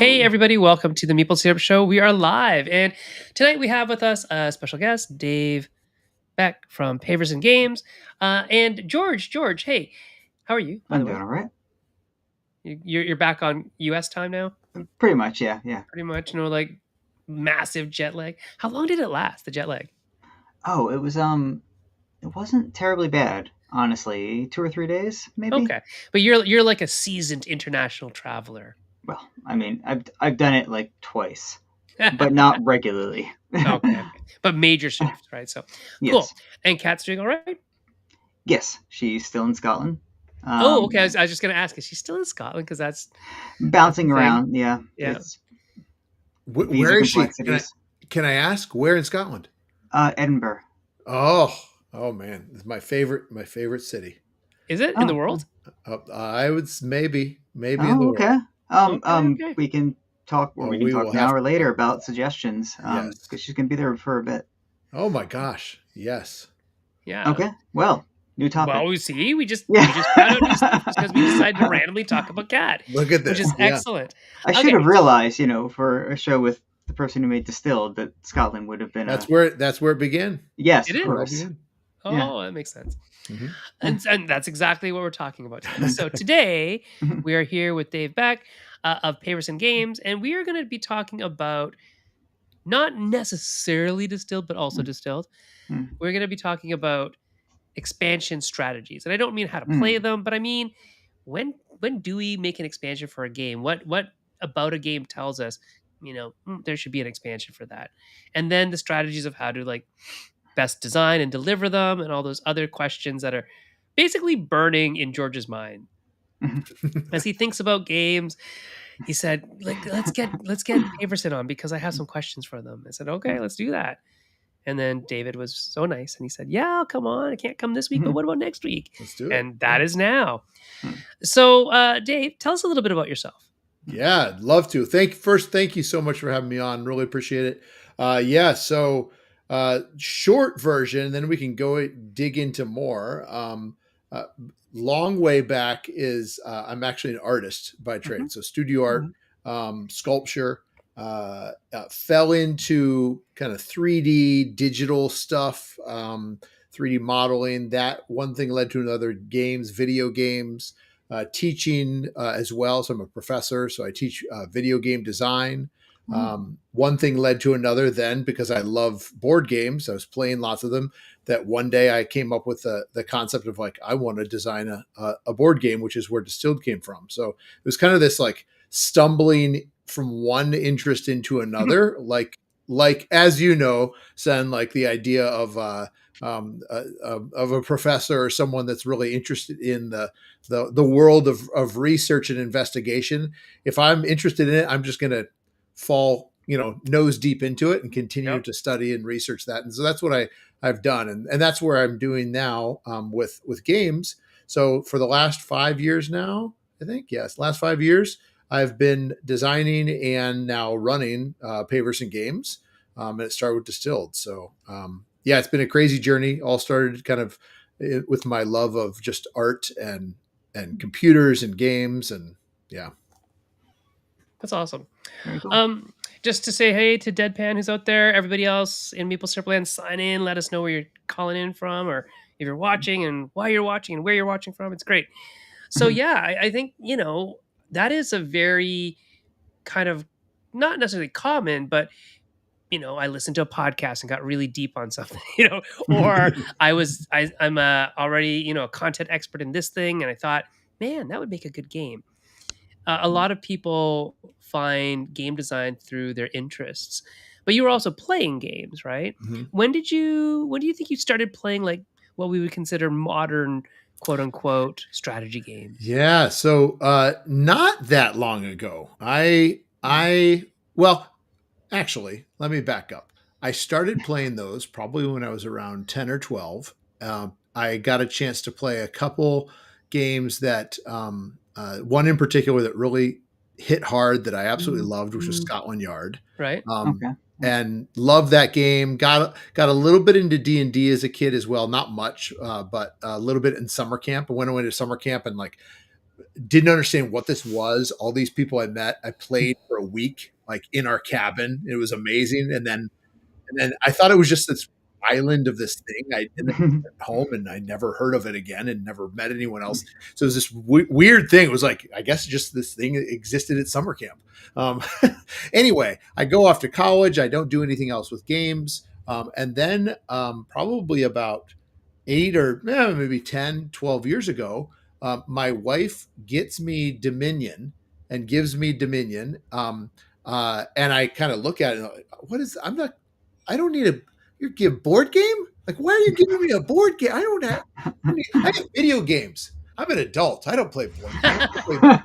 Hey, everybody, welcome to the Maple Syrup Show. We are live, and tonight we have with us a special guest, Dave Beck from Paverson Games, and George. George, hey, how are you, by I'm the doing way? all right. You're back on US time now, Pretty much, yeah, yeah. pretty much, like massive jet lag. How long did it last, the jet lag? Oh, it wasn't terribly bad, honestly. 2 or 3 days, maybe. Okay, but you're like a seasoned international traveler. Well, I mean, I've done it like twice, but not regularly. Okay, but major shifts, right? So cool. Yes, And Kat's doing all right? yes, she's still in Scotland, Oh, okay. I was, um, I was just gonna ask, is she still in Scotland? Because that's the bouncing thing. around. Yeah, Yeah. it's visa Where is she? complexities. Can I ask where in Scotland? Edinburgh. Oh, oh man, it's my favorite city. Is it in the Oh, cool. world? I would maybe in the Oh, world. okay. Okay, okay. We can talk, or Oh, we can we talk will now have or to later talk. about suggestions. Yes. Because she's gonna be there for a bit. Oh my gosh. Yes. Yeah. Okay. Well, new Well, topic. we just found out new stuff Yeah. just because we decided to randomly talk about cat, Look at which is this. Yeah. excellent. I should Okay. have realized, for a show with the person who made Distilled, that Scotland would have been That's a where it began. yes, It of is. Where it all course. began. Yeah. Oh, that makes sense. Hmm. Yeah. And that's exactly what we're talking about today. So today Mhm. we are here with Dave Beck of Paverson Games, and we are going to be talking about not necessarily distilled, but also distilled. Mm, We're going to be talking about expansion strategies, and I don't mean how to play mm, them, but I mean when do we make an expansion for a game? What about a game tells us, there should be an expansion for that, and then the strategies of how to like best design and deliver them, and all those other questions that are basically burning in George's mind mhm. as he thinks about games. He said, like, let's get Paverson on because I have some questions for them. I said, okay, let's do that. And then David was so nice and he said, yeah, I'll come on. I can't come this week, but Mhm. what about next week? Let's do it. And Yeah. that is now. Mm. So, Dave, tell us a little bit about yourself. Yeah, I'd love to. Thank you so much for having me on. Really appreciate it. Yeah, so short version, then we can go dig into more. Uh, Long way back is I'm actually an artist by Hmm. trade, so studio art, Mhm. sculpture. Fell into kind of 3D digital stuff, 3D modeling. That one thing led to another. Games, video games, teaching as well. So I'm a professor, so I teach video game design. Oh. One thing led to another then because I love board games. I was playing lots of them. That one day I came up with the concept of like, I want to design a board game, which is where Distilled came from. So it was kind of this like stumbling from one interest into another, like as you know, Sen, like the idea of a professor or someone that's really interested in the world of research and investigation. If I'm interested in it, I'm just going to fall, nose deep into it and continue Yep. to study and research that. And so that's what I've done, and that's where I'm doing now with games. So for the last 5 years now, I think yes, last 5 years, I've been designing and now running Paverson Games, and it started with Distilled. So yeah, it's been a crazy journey. All started kind of with my love of just art and computers and games, and yeah. That's awesome. Very cool. Um, just to say hey to Deadpan who's out there, everybody else in Maple Syrup Land, sign in, let us know where you're calling in from, or if you're watching and why you're watching and where you're watching from. It's great. So Mhm. yeah, I think that is a very kind of not necessarily common, but I listened to a podcast and got really deep on something, or I'm already a content expert in this thing, and I thought, man, that would make a good game. A lot of people find game design through their interests, but you were also playing games, right? Mhm. When do you think you started playing like what we would consider modern, quote unquote, strategy games? Yeah, so not that long ago. I well, actually, let me back up. I started playing those probably when I was around 10 or 12. I got a chance to play a couple games that one in particular that really hit hard that I absolutely loved, which was Mhm. Scotland Yard. Right? Um, Okay. Yeah. and loved that game. Got a little bit into D&D as a kid as well, not much, but a little bit in summer camp. I went away to summer camp and like didn't understand what this was. All these people I met, I played for a week, like in our cabin. It was amazing. And then I thought it was just this island of this thing. I and then I went home and I never heard of it again and never met anyone else. So it was this weird thing. It was like, I guess just this thing that existed at summer camp. Um, anyway, I go off to college. I don't do anything else with games. And then probably about 8 or maybe 10, 12 years ago, my wife gets me Dominion and gives me Dominion. And I kind of look at it and I'm like, what is, I don't need you give board game? Like, why are you giving me a board game? I have video games. I'm an adult. I don't play board games. I play video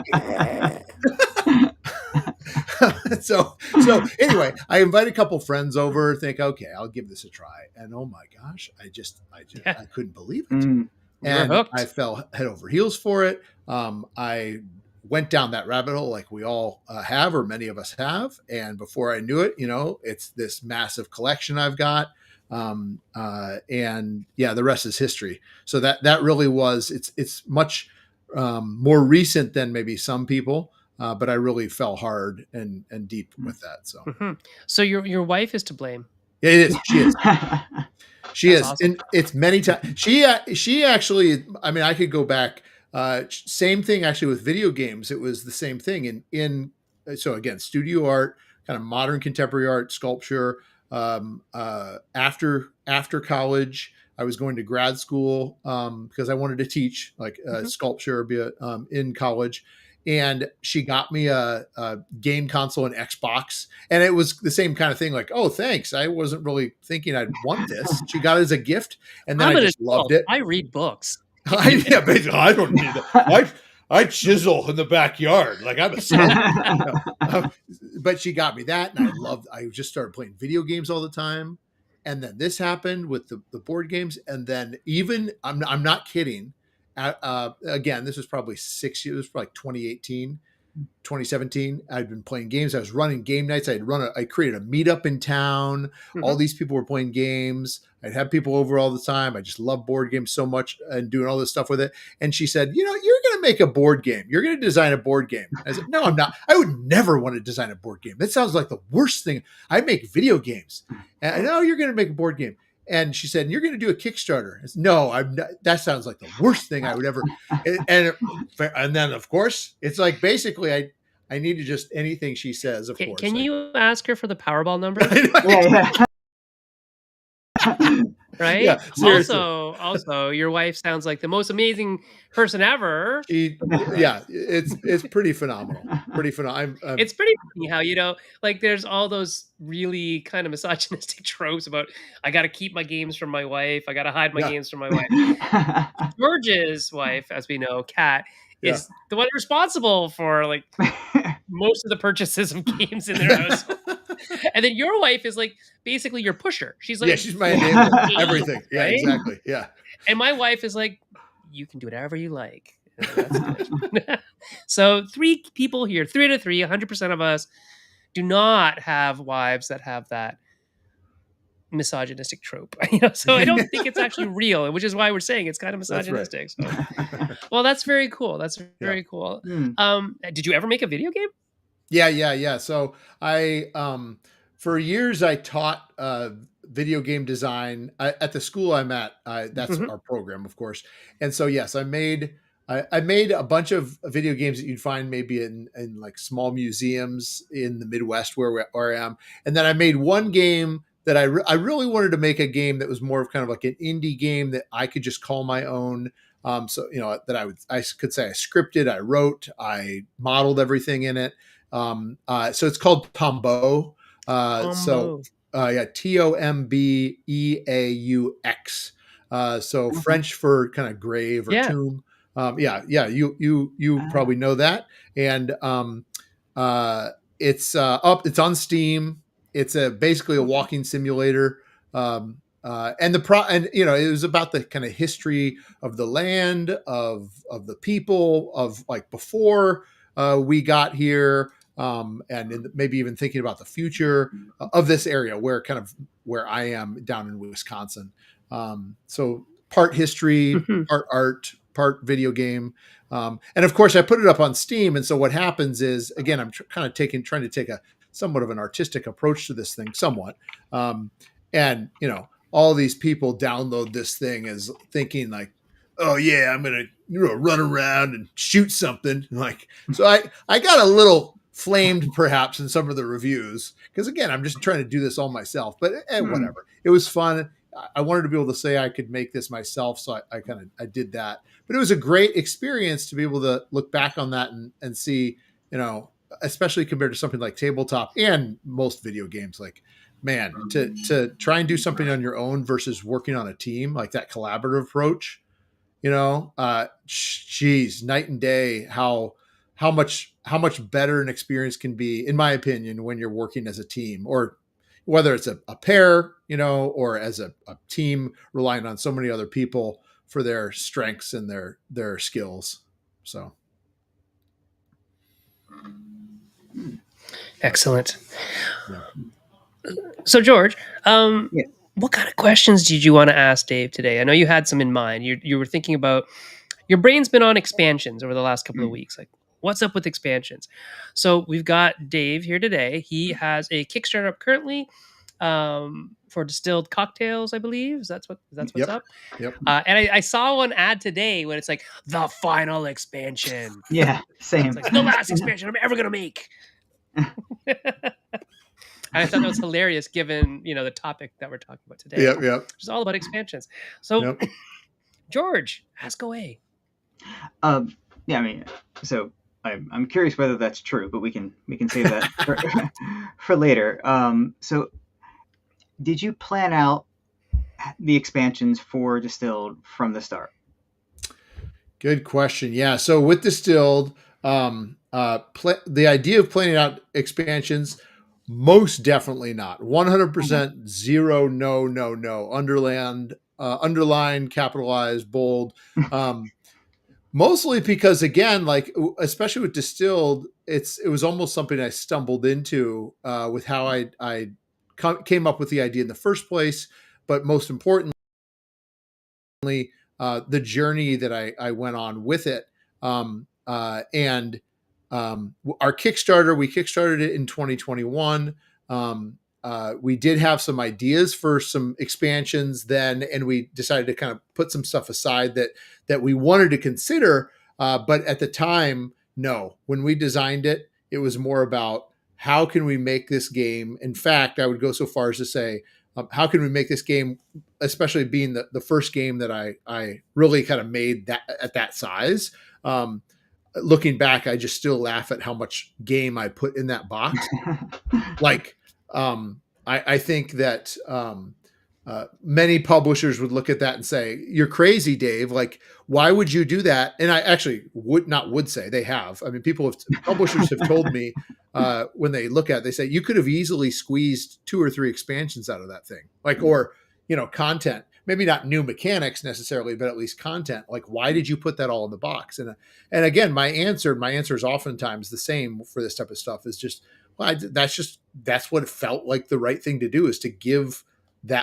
games. so anyway, I invite a couple friends over, think, okay, I'll give this a try. And oh my gosh, I couldn't believe it. And I fell head over heels for it. I went down that rabbit hole like we all have, or many of us have. And before I knew it, it's this massive collection I've got. And yeah, the rest is history. So that really was, it's much more recent than maybe some people. But I really fell hard and deep with that. So, So your wife is to blame. Yeah, it is. She is. She That's is, awesome. and it's many times. She actually. I mean, I could go back. Same thing actually with video games. It was the same thing. So again, studio art, kind of modern contemporary art, sculpture. After college, I was going to grad school because I wanted to teach like sculpture in college. And she got me a game console and Xbox. And it was the same kind of thing, like, oh, thanks. I wasn't really thinking I'd want this. She got it as a gift. And then I just loved it. I read books. Yeah, basically, I don't need that. I chisel in the backyard. Like I'm a sculptor. But she got me that. And I just started playing video games all the time. And then this happened with the board games. And then even, I'm not kidding. Again, this was probably 6 years, it was probably 2018, 2017. I'd been playing games. I was running game nights. I created a meetup in town. All these people were playing games. I'd have people over all the time. I just love board games so much and doing all this stuff with it. And she said, you're going to make a board game. You're going to design a board game. I said, no, I'm not. I would never want to design a board game. That sounds like the worst thing. I make video games. And I know you're going to make a board game. And she said, you're going to do a Kickstarter. I said, no, I'm not. That sounds like the worst thing I would ever. And then, of course, it's like basically I need to just anything she says, of course. Can you ask her for the Powerball number? Right? Yeah, also, your wife sounds like the most amazing person ever. It's pretty phenomenal. Pretty phenomenal. It's pretty funny how, like there's all those really kind of misogynistic tropes about I got to keep my games from my wife. I got to hide my games from my wife. George's wife, as we know, Kat, is the one responsible for like most of the purchases of games in their house. And then your wife is like basically your pusher. She's like, she's my enabler. Everything. Yeah, right? Exactly. Yeah. And my wife is like, you can do whatever you like. That's good. So 3 people here, 3 out of 3, 100% of us do not have wives that have that misogynistic trope. So I don't think it's actually real, which is why we're saying it's kind of misogynistic. Right. So, well, that's very cool. That's very cool. Did you ever make a video game? Yeah. So I, for years I taught video game design at the school I'm at. That's our program, of course. And so, yes, I made a bunch of video games that you'd find maybe in like small museums in the Midwest where I am. And then I made one game that I really wanted to make a game that was more of kind of like an indie game that I could just call my own. So, that I could say I scripted, I wrote, I modeled everything in it. So it's called Tombeau. So Tombeaux. So French for kind of grave or tomb. You probably know that. And it's on Steam. It's basically a walking simulator. And it was about the kind of history of the land, of the people, of like before we got here, and maybe even thinking about the future of this area where I am down in Wisconsin. So part history, part art, part video game. And of course, I put it up on Steam. And so what happens is, again, I'm kind of trying to take a somewhat of an artistic approach to this thing, somewhat. And all these people download this thing as thinking like, oh yeah, I'm gonna run around and shoot something. Like, so I got a little flamed perhaps in some of the reviews because again, I'm just trying to do this all myself. But whatever, it was fun. I wanted to be able to say I could make this myself, so I did that. But it was a great experience to be able to look back on that and see, especially compared to something like tabletop and most video games, like man, to try and do something on your own versus working on a team, like that collaborative approach, geez, night and day, how much better an experience can be, in my opinion, when you're working as a team, or whether it's a pair, or as a team relying on so many other people for their strengths and their skills. So Excellent. yeah. So George, Yeah. what kind of questions did you want to ask Dave today? I know you had some in mind. You were thinking about, your brain's been on expansions over the last couple of weeks. Like, what's up with expansions? So we've got Dave here today. He has a Kickstarter up currently, for distilled cocktails, I believe. That's what's Yep. up. Yep. And I saw one ad today when it's like the final expansion. Yeah, same. It's like the last expansion I'm ever gonna make. I thought that was hilarious, given the topic that we're talking about today. Yep. Yep. Which is all about expansions. So, Yep. George, ask away. Yeah, I mean, so I'm curious whether that's true, but we can save that for later. So did you plan out the expansions for Distilled from the start? Good question. Yeah. So with Distilled, the idea of planning out expansions, most definitely not. 100% zero, no. Underline, capitalized, bold. Mostly because, again, like especially with Distilled, it was almost something I stumbled into with how I came up with the idea in the first place. But most importantly, the journey that I went on with it. And our Kickstarter, we kickstarted it in 2021. We did have some ideas for some expansions then, and we decided to kind of put some stuff aside that we wanted to consider. But at the time, no. When we designed it, it was more about how can we make this game. In fact, I would go so far as to say, how can we make this game, especially being the first game that I really kind of made that at that size. Looking back, I just still laugh at how much game I put in that box. Like, I think that many publishers would look at that and say, "You're crazy, Dave. Like, why would you do that?" And I actually would say they have. I mean, publishers have told me when they look at it, they say you could have easily squeezed 2 or 3 expansions out of that thing, like, or content. Maybe not new mechanics necessarily, but at least content. Like, why did you put that all in the box? And again, my answer is oftentimes the same for this type of stuff. Is just, well, that's what it felt like the right thing to do, is to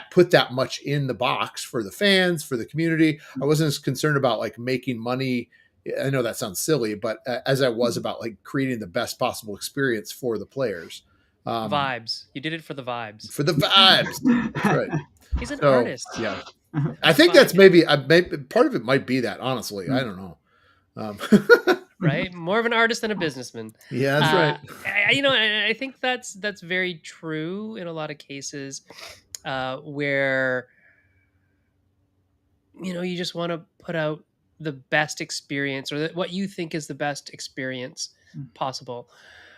put that much in the box for the fans, for the community. I wasn't as concerned about like making money. I know that sounds silly, but as I was about like creating the best possible experience for the players. Vibes. You did it for the vibes. For the vibes. That's right. He's an artist. Yeah. I think that's maybe part of it might be that, honestly. I don't know. Right? More of an artist than a businessman. Yeah, that's right. I think that's very true in a lot of cases, where you just want to put out the best experience, or what you think is the best experience possible.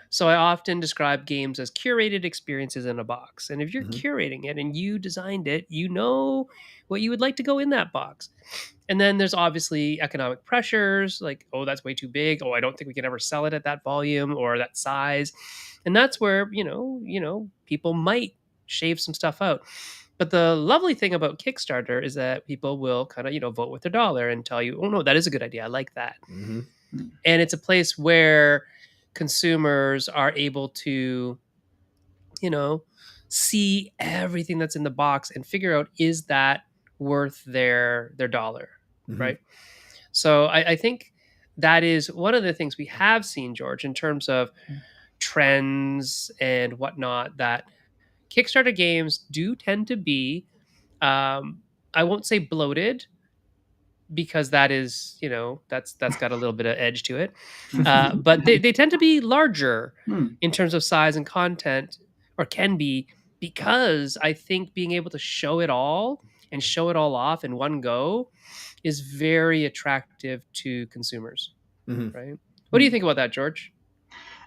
So I often describe games as curated experiences in a box. And if you're curating it and you designed it, you know what you would like to go in that box. And then there's obviously economic pressures, like, oh, that's way too big. Oh, I don't think we can ever sell it at that volume or that size. And that's where, people might shave some stuff out. But the lovely thing about Kickstarter is that people will kind of, vote with their dollar and tell you, oh, no, that is a good idea. I like that. Mm-hmm. And it's a place where consumers are able to, see everything that's in the box and figure out, is that worth their dollar, right? So I think that is one of the things we have seen, George, in terms of trends and whatnot, that Kickstarter games do tend to be, I won't say bloated, because that is, that's got a little bit of edge to it. But they tend to be larger Hmm. in terms of size and content, or can be, because I think being able to show it all and show it all off in one go is very attractive to consumers, Hmm. right? What do you Hmm. think about that, George?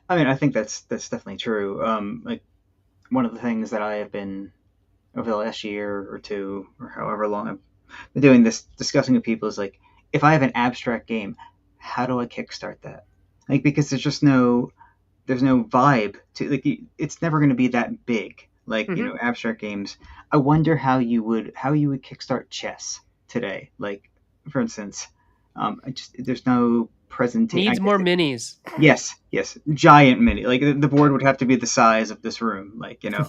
I mean, I think that's definitely true. Like one of the things that I have been over the last year or two, or however long I've been doing this, discussing with people, is like, if I have an abstract game, how do I kickstart that? Like, because there's no vibe to, like, it's never going to be that big. Like, Hmm. abstract games. I wonder how you would kickstart chess today. Like, for instance, there's no presentation. Needs more minis. Yes, yes, giant mini. Like the board would have to be the size of this room. Like yeah,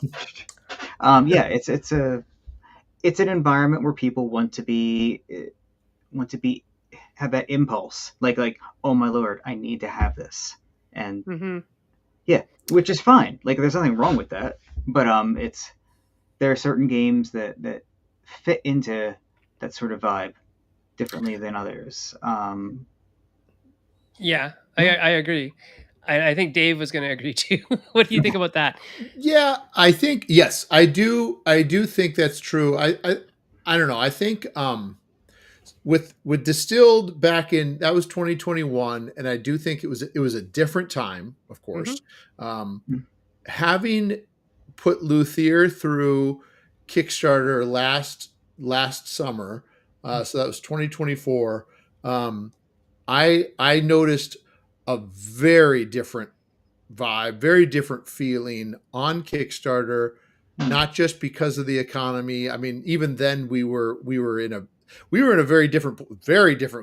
it's an environment where people want to be have that impulse. Like oh my lord, I need to have this, and Hmm. yeah, which is fine. Like there's nothing wrong with that. But there are certain games that fit into that sort of vibe differently than others. Yeah, Well, I agree. I think Dave was going to agree too. What do you think about that? yeah, I think yes, I do. I do think that's true. I don't know. I think with distilled back in that was 2021, and I do think it was a different time, of Hmm. course. Having put Luthier through Kickstarter last summer, so that was 2024. Um, I noticed a very different vibe, very different feeling on Kickstarter, Mm. not just because of the economy. I mean, even then we were in a very different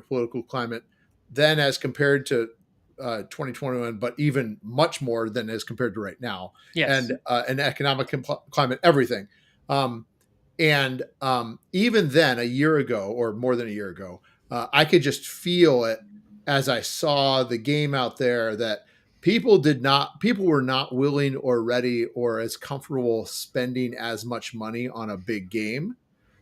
political climate then as compared to 2021, but even much more than as compared to right now, Yes. and an economic climate, everything. Um, and even then, a year ago or more than a year ago, I could just feel it as I saw the game out there that people were not willing or ready or as comfortable spending as much money on a big game.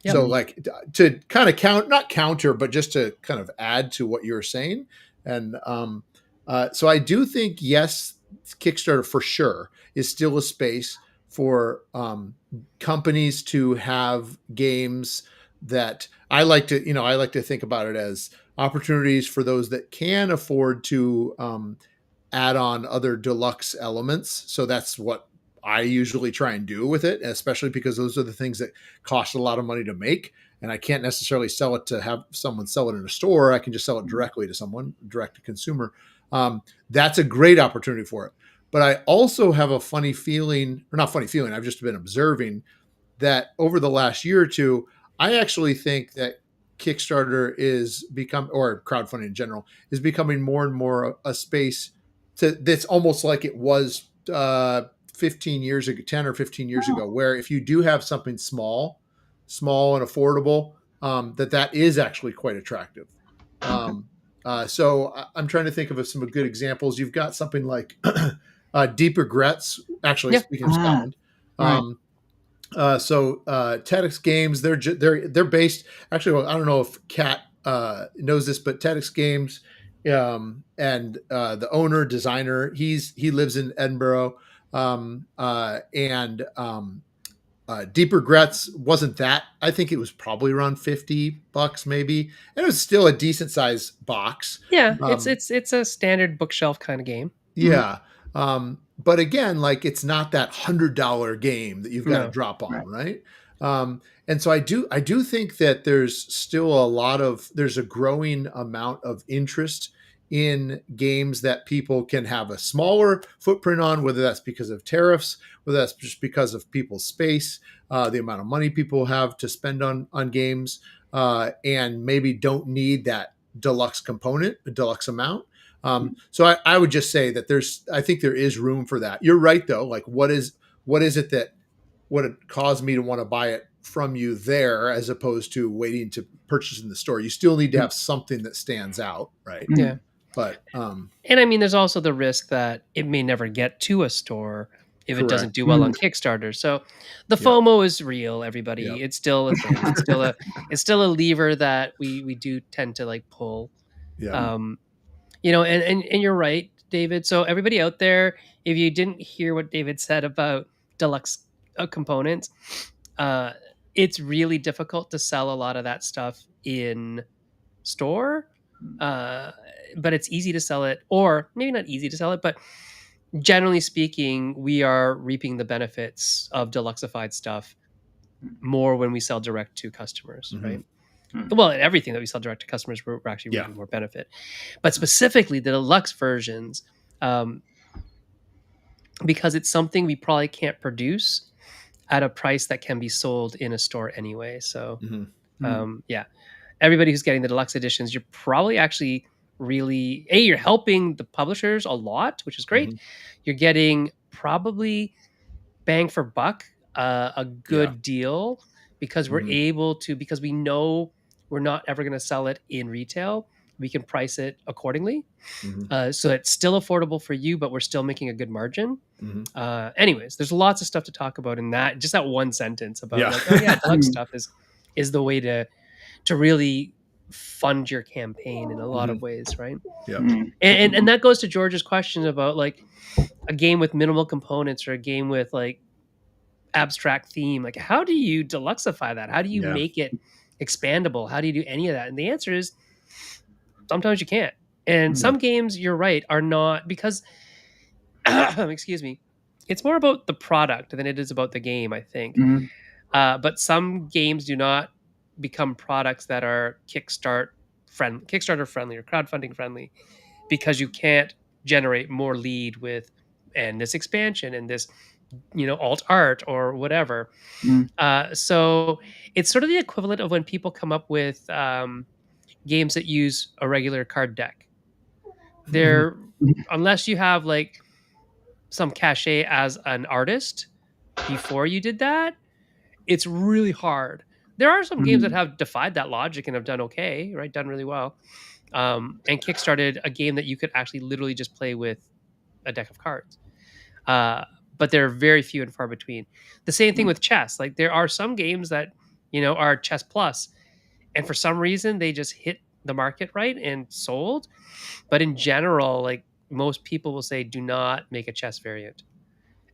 Yep. So Mm. like to kind of not counter, but just to kind of add to what you're saying. And so I do think, yes, Kickstarter for sure is still a space for companies to have games that I like to think about it as opportunities for those that can afford to add on other deluxe elements. So that's what I usually try and do with it, especially because those are the things that cost a lot of money to make. And I can't necessarily sell it to have someone sell it in a store. I can just sell it directly to someone, direct to consumer. That's a great opportunity for it. But I also have a funny feeling, or not funny feeling, I've just been observing that over the last year or two, I actually think that Kickstarter or crowdfunding in general, is becoming more and more a space that's almost like it was 15 years ago, 10 or 15 years Oh. ago, where if you do have something small and affordable, that is actually quite attractive. Okay. So I'm trying to think of some good examples. You've got something like Deep Regrets, actually, Yeah. speaking of Ah. Scotland. Right. TEDx Games, they're based. Actually, well, I don't know if Kat knows this, but TEDx Games, and the owner designer, he lives in Edinburgh, and Deep Regrets wasn't that. I think it was probably around $50 maybe, and it was still a decent size box. Yeah. It's Um, it's it's a standard bookshelf kind of game. Mhm. yeah. But again, like it's not that $100 game that you've got to No. drop on, Right. right? And so I do think that there's a growing amount of interest in games that people can have a smaller footprint on, whether that's because of tariffs, whether that's just because of people's space, the amount of money people have to spend on games, and maybe don't need that deluxe component, a deluxe amount. So I would just say that I think there is room for that. You're right though. Like what is it that what it caused me to want to buy it from you there as opposed to waiting to purchase in the store? You still need to have something that stands out, right? Yeah. Mhm. But And I mean, there's also the risk that it may never get to a store if it doesn't correct. do well on Kickstarter. So the Yep. FOMO is real, Yep. everybody. It's still a thing. It's still a lever that we do tend to like pull. Yep. Um, and you're right, David. So everybody out there, if you didn't hear what David said about deluxe components, uh, it's really difficult to sell a lot of that stuff in store. Uh, but it's easy to sell it, or maybe not easy to sell it, but generally speaking, we are reaping the benefits of deluxified stuff more when we sell direct to customers, Mhm. right? Well, in everything that we sell direct to customers, we're actually Yeah. reaping more benefit. But specifically, the deluxe versions, um, because it's something we probably can't produce at a price that can be sold in a store anyway. So, Mhm. yeah, everybody who's getting the deluxe editions, you're probably actually really you're helping the publishers a lot, which is great. Mhm. You're getting probably bang for buck, a Yeah. good deal because we're Mhm. able to because we know we're not ever going to sell it in retail. We can price it accordingly, Mhm. so it's still affordable for you, but we're still making a good margin. Mhm. Anyways, there's lots of stuff to talk about in that. Just that one sentence about Yeah. like, oh yeah, deluxe stuff is the way to really fund your campaign in a lot of Mhm. ways, right? Yep. And that goes to George's question about like a game with minimal components or a game with like abstract theme. Like, how do you deluxify that? How do you Yeah. make it expandable? How do you do any of that? And the answer is sometimes you can't. And Yeah. some games, you're right, are not because excuse me, it's more about the product than it is about the game, I think. But some games do not become products that are Kickstarter friendly or crowdfunding friendly because you can't generate more lead with and this expansion and this alt art or whatever. So it's sort of the equivalent of when people come up with games that use a regular card deck. They're unless you have like some cachet as an artist before you did that, it's really hard. There are some games that have defied that logic and have done okay, right? Done really well. And kickstarted a game that you could actually literally just play with a deck of cards. Uh, but they're very few and far between. The same thing with chess. Like there are some games that are chess plus, and for some reason they just hit the market right and sold. But in general, like most people will say, do not make a chess variant,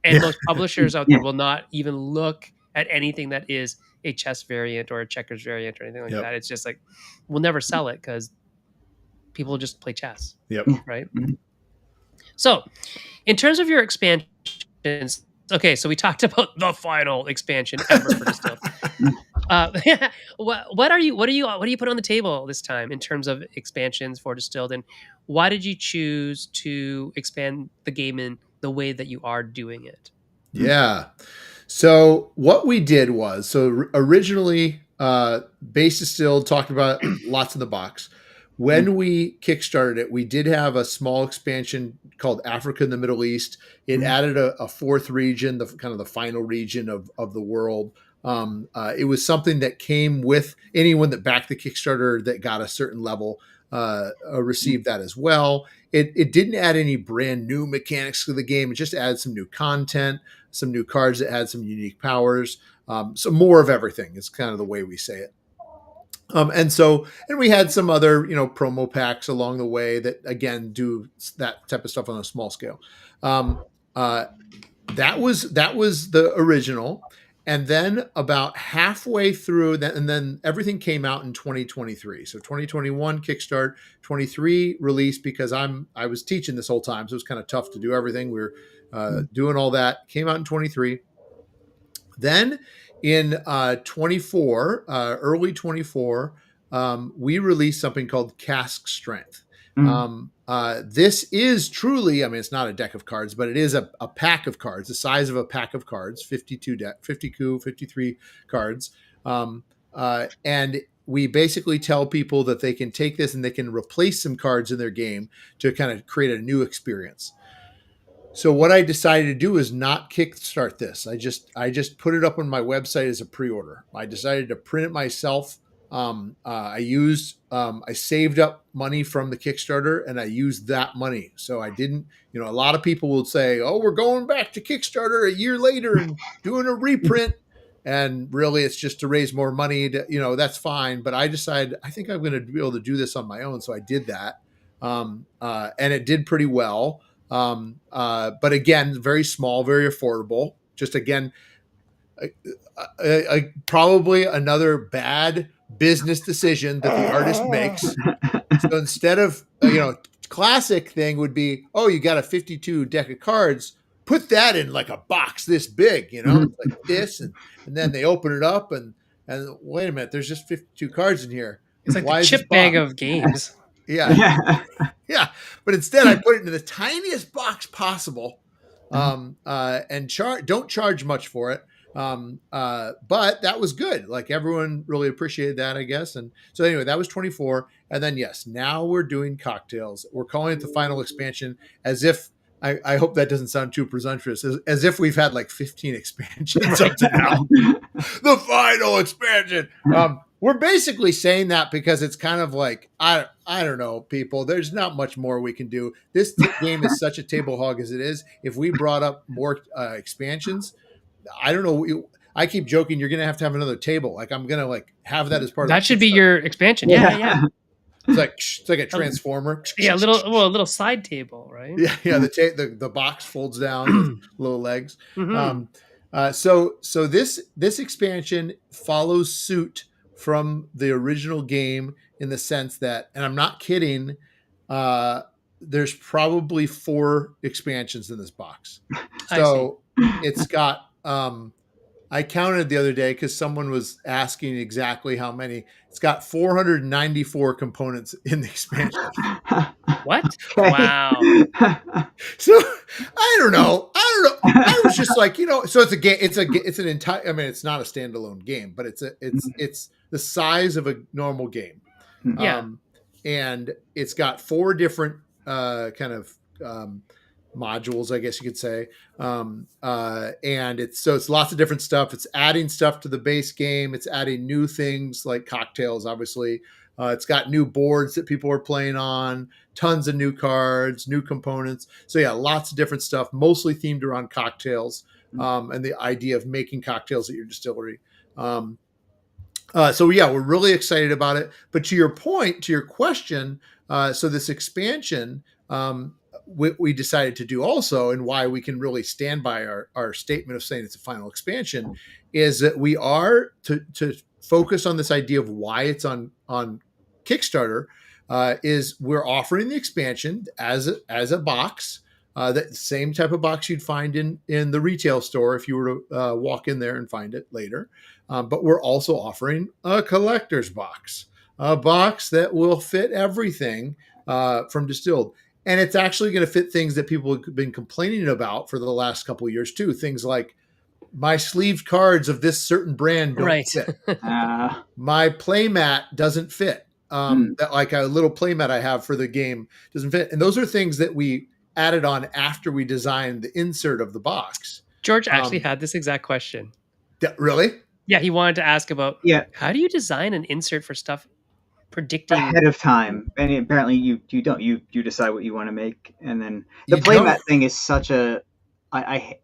and Yeah. most publishers out there will not even look at anything that is a chess variant or a checkers variant or anything like Yep. that. It's just like we'll never sell it because people just play chess, Yep. right? So, in terms of your expansions, okay, so we talked about the final expansion ever for Distilled. Uh, what are you putting on the table this time in terms of expansions for Distilled, and why did you choose to expand the game in the way that you are doing it? Yeah. So what we did was, originally, Base Distilled talked about lots in the box. When we kickstarted it, we did have a small expansion called Africa and the Middle East. It added a fourth region, the kind of the final region of the world. It was something that came with anyone that backed the Kickstarter that got a certain level received that as well. It didn't add any brand new mechanics to the game. It just added some new content, some new cards that had some unique powers. So more of everything is kind of the way we say it. And we had some other, promo packs along the way that again do that type of stuff on a small scale. Um, uh, that was the original, and then about halfway through that, and then everything came out in 2023. So 2021 kickstart, 23 release because I was teaching this whole time, so it was kind of tough to do everything. We were doing all that. Came out in 23. Then in 24, early 24, we released something called Cask Strength. This is truly, I mean, it's not a deck of cards, but it is a pack of cards, the size of a pack of cards, 53 cards. And we basically tell people that they can take this and they can replace some cards in their game to kind of create a new experience. So what I decided to do is not kickstart this. I just put it up on my website as a pre-order. I decided to print it myself. I saved up money from the Kickstarter and I used that money. So I didn't, a lot of people will say, oh, we're going back to Kickstarter a year later and doing a reprint. And really it's just to raise more money that's fine. But I decided, I think I'm going to be able to do this on my own. So I did that. And it did pretty well. But again, very small, very affordable. Just again, probably another bad business decision that the artist makes. So instead of, classic thing would be, oh, you got a 52 deck of cards, put that in like a box this big, it's like this. And then they open it up and wait a minute, there's just 52 cards in here. It's like the chip bag of games. Yeah. Yeah. But instead I put it into the tiniest box possible. And don't charge much for it. But that was good. Like everyone really appreciated that, I guess. And so anyway, that was 24. And then yes, now we're doing cocktails. We're calling it the final expansion, as if I hope that doesn't sound too presumptuous, as if we've had like 15 expansions up to now. The final expansion. We're basically saying that because it's kind of like, I don't know, people, there's not much more we can do. This game is such a table hog as it is. If we brought up more expansions, I don't know. I keep joking, you're going to have another table. Like I'm going to like have that as part of that should be your expansion. Yeah. It's like a transformer. Yeah, a little side table, right? Yeah. The box folds down, little legs. Mm-hmm. So this expansion follows suit from the original game in the sense that, and I'm not kidding, there's probably 4 expansions in this box. So it's got, I counted the other day because someone was asking exactly how many. It's got 494 components in the expansion. What? Wow. So I don't know. I was just like, so it's a game. It's an entire. I mean, it's not a standalone game, but it's the size of a normal game. Yeah. And it's got 4 different kind of modules, I guess you could say. And it's lots of different stuff. It's adding stuff to the base game. It's adding new things like cocktails, obviously. It's got new boards that people are playing on, tons of new cards, new components. So yeah, lots of different stuff, mostly themed around cocktails, and the idea of making cocktails at your distillery. So yeah, we're really excited about it. But to your question, so this expansion, we decided to do also, and why we can really stand by our statement of saying it's a final expansion, is that we are to focus on this idea of why it's on Kickstarter, is we're offering the expansion as a box, that same type of box you'd find in the retail store if you were to walk in there and find it later. But we're also offering a collector's box, a box that will fit everything from Distilled. And it's actually going to fit things that people have been complaining about for the last couple of years too. Things like my sleeved cards of this certain brand don't fit. My playmat doesn't fit. That like a little playmat I have for the game doesn't fit. And those are things that we added on after we designed the insert of the box. George actually had this exact question. Really? Yeah, he wanted to ask about how do you design an insert for stuff predicting ahead of time, and apparently you don't. You decide what you want to make, and then the playmat thing is such a. I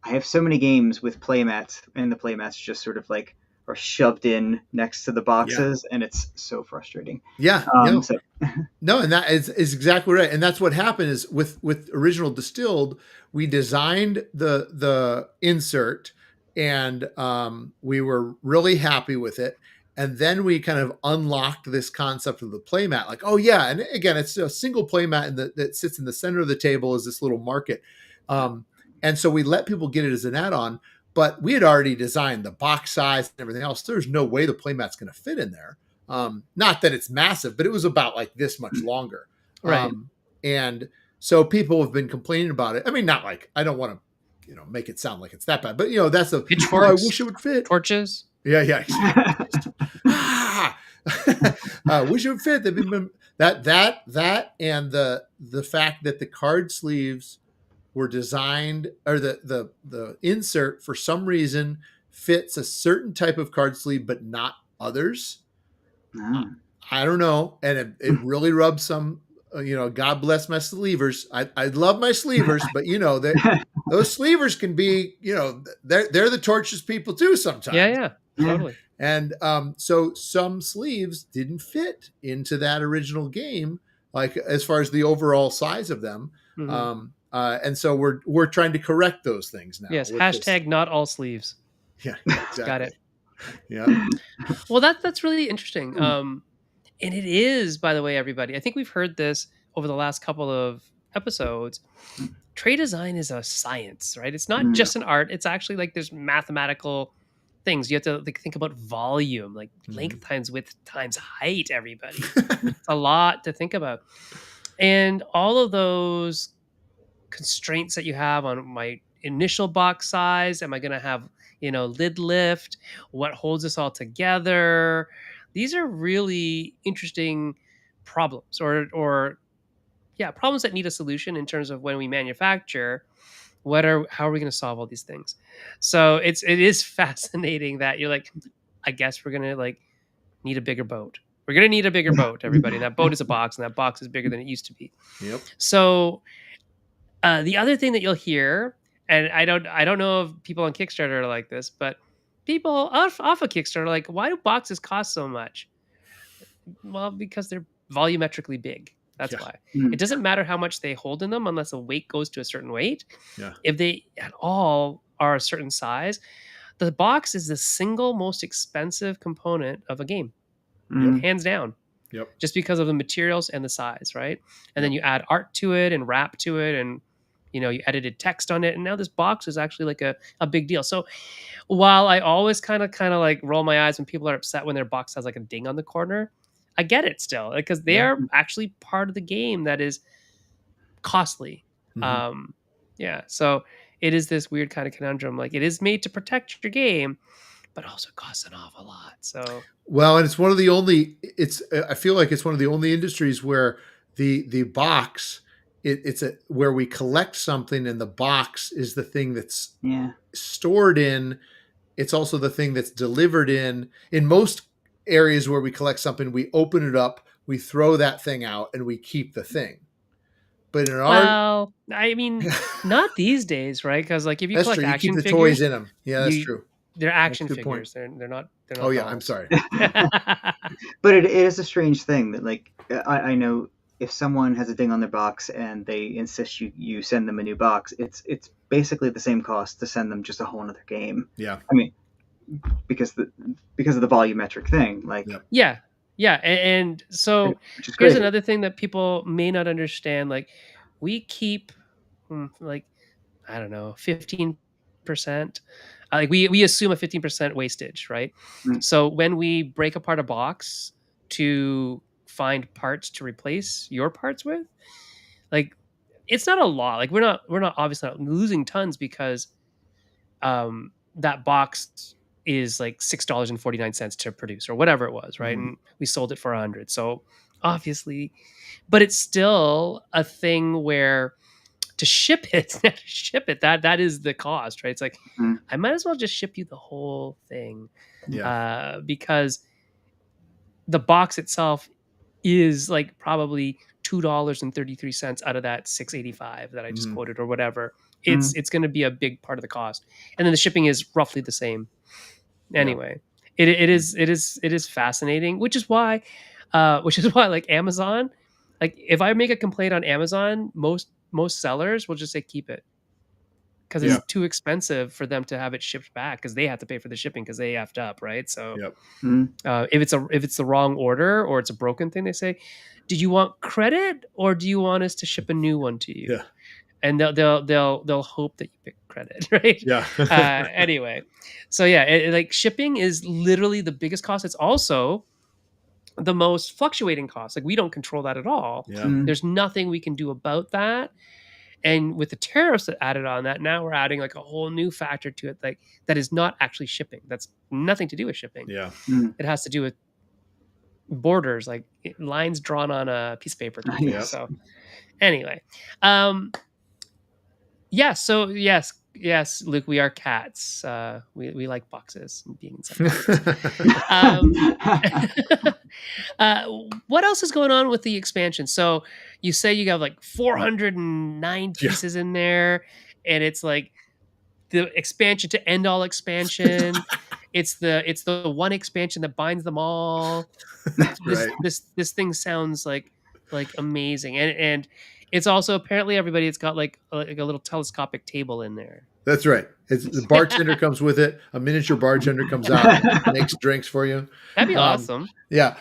have so many games with playmats, and the playmats just sort of like are shoved in next to the boxes, and it's so frustrating. Yeah. No, and that is exactly right. And that's what happened is with Original Distilled, we designed the insert, and we were really happy with it. And then we kind of unlocked this concept of the playmat, like, oh yeah, and again, it's a single playmat that sits in the center of the table as this little market. And so we let people get it as an add-on, but we had already designed the box size and everything else. There's no way the playmat's going to fit in there. Not that it's massive, but it was about like this much longer. Right. And so people have been complaining about it. I mean, not like, I don't want to, make it sound like it's that bad, but that's a pitchforks. I wish it would fit. Torches. Yeah. Wish it would fit. That and the fact that the card sleeves were designed, or the insert for some reason fits a certain type of card sleeve, but not others. Ah. I don't know, and it really rubs some. God bless my sleevers. I love my sleevers, but that those sleevers can be, they're the tortuous people too Yeah, sometimes. yeah, Yeah. totally. And so some sleeves didn't fit into that original game, like as far as the overall size of them. Mhm. And so we're trying to correct those things now Yes, with this. hashtag not all sleeves. Yeah, Got exactly. it. Yeah. Well, that's really interesting. And it is, by the way, everybody. I think we've heard this over the last couple of episodes. Trade design is a science, right? It's not Mm. just an art. It's actually like there's mathematical things. You have to like think about volume, like Mhm. length times width times height, everybody. It's a lot to think about. And all of those constraints that you have on my initial box size, am I going to have, lid lift, what holds this all together? These are really interesting problems or yeah, problems that need a solution in terms of when we manufacture. How are we going to solve all these things? So it is fascinating that you're like, I guess we're going to like need a bigger boat. We're going to need a bigger boat, everybody. And that boat is a box, and that box is bigger than it used to be. Yep. So the other thing that you'll hear, and I don't know if people on Kickstarter are like this, but people off of Kickstarter are like, why do boxes cost so much? Well, because they're volumetrically big. That's Yeah. why. Mm. It doesn't matter how much they hold in them unless the weight goes to a certain weight. Yeah. If they at all are a certain size, the box is the single most expensive component of a game, Mm. hands down, Yep. just because of the materials and the size, right? And then Yep. you add art to it and wrap to it, and you edited text on it, and now this box is actually like a big deal. So while I always kind of like roll my eyes when people are upset when their box has like a ding on the corner, I get it still because they Yeah. are actually part of the game that is costly. Mhm. Yeah, so it is this weird kind of conundrum. Like it is made to protect your game, but also costs an awful lot. So Well, and it's one of the only. It's. I feel like it's one of the only industries where the box. It's where we collect something, and the box is the thing that's Yeah. stored in. It's also the thing that's delivered in. In most areas where we collect something, we open it up, we throw that thing out, and we keep the thing. But in our well, I mean, not these days, right? Because like if you that's collect true. You keep action the toys figures, in them. Yeah, that's you true. they're That's a action good point. figures. They're Oh not yeah, I'm dolls. sorry. But it is a strange thing that, like, I know if someone has a ding on their box and they insist you send them a new box, it's basically the same cost to send them just a whole other game. Yeah. I mean, because of the volumetric thing, like, Yep. Yeah. Yeah. And so which is here's crazy. another thing that people may not understand. Like we keep like, I don't know, 15%. Like we assume a 15% wastage, right? Mm. So when we break apart a box to find parts to replace your parts with, like it's not a lot. Like we're not obviously not losing tons because that box is like $6.49 to produce or whatever it was, right? Mhm. And we sold it for 100. So obviously, but it's still a thing where to ship it, that is the cost, right? It's like Mm. I might as well just ship you the whole thing, Yeah. because the box itself is like probably $2.33 out of that 685 that I just Mhm. quoted or whatever. Mm. It's going to be a big part of the cost, and then the shipping is roughly the same. Yeah. Anyway, it is fascinating, which is why like Amazon, like if I make a complaint on Amazon, most sellers will just say keep it because Yeah. it's too expensive for them to have it shipped back because they have to pay for the shipping because they effed up, right? So Yep. Mm. if it's the wrong order or it's a broken thing, they say, "Did you want credit or do you want us to ship a new one to you?" Yeah. And they'll hope that you pick credit, right? Yeah. Anyway, so yeah, like shipping is literally the biggest cost. It's also the most fluctuating cost. Like we don't control that at all. Yeah. Mm. There's nothing we can do about that. And with the tariffs that added on that, now we're adding like a whole new factor to it, like that is not actually shipping. That's nothing to do with shipping. Yeah. Mm. It has to do with borders, like lines drawn on a piece of paper type thing. Yes. So anyway, yeah. So yes, Yes, Luke, we are cats. We like boxes and being inside boxes. Um, uh, what else is going on with the expansion? So you say you have like 409 Yeah. pieces in there, and it's like the expansion to end all expansion. It's the one expansion that binds them all. That's This right. this this thing sounds like amazing, and it's also apparently everybody. It's got like a little telescopic table in there. That's right. It's the bartender comes with it. A miniature bartender comes out, makes drinks for you. That'd be Um, awesome. yeah.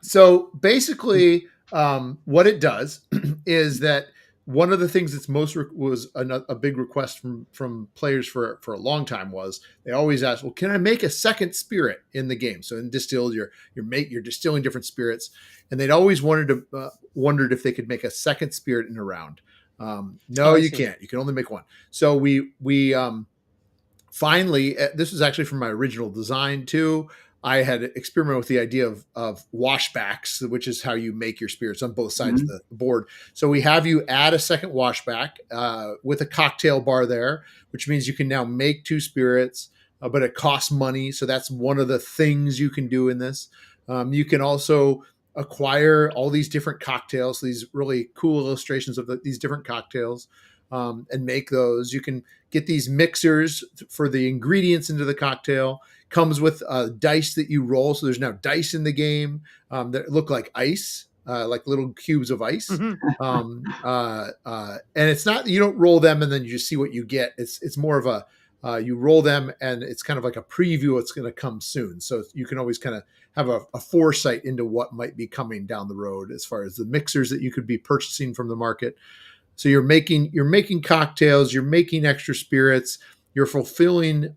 So basically, what it does is that one of the things that's was a big request from players for a long time was they always ask, well, can I make a second spirit in the game? So in distilled, you're distilling different spirits, and they'd always wondered if they could make a second spirit in a round. Oh, No, I you see. can't. You can only make one. So we finally, this was actually from my original design too. I had experimented with the idea of washbacks, which is how you make your spirits on both sides of the board. So we have you add a second washback with a cocktail bar there, which means you can now make two spirits, but it costs money. So that's one of the things you can do in this. You can also acquire all these different cocktails, these really cool illustrations of these different cocktails, and make those. You can get these mixers for the ingredients into the cocktail. Comes with dice that you roll. So there's now dice in the game that look like ice, like little cubes of ice. And it's not, you don't roll them and then you just see what you get. It's more of a, you roll them and it's kind of like a preview. It's going to come soon. So you can always kind of have a foresight into what might be coming down the road as far as the mixers that you could be purchasing from the market. So you're making cocktails, you're making extra spirits, you're fulfilling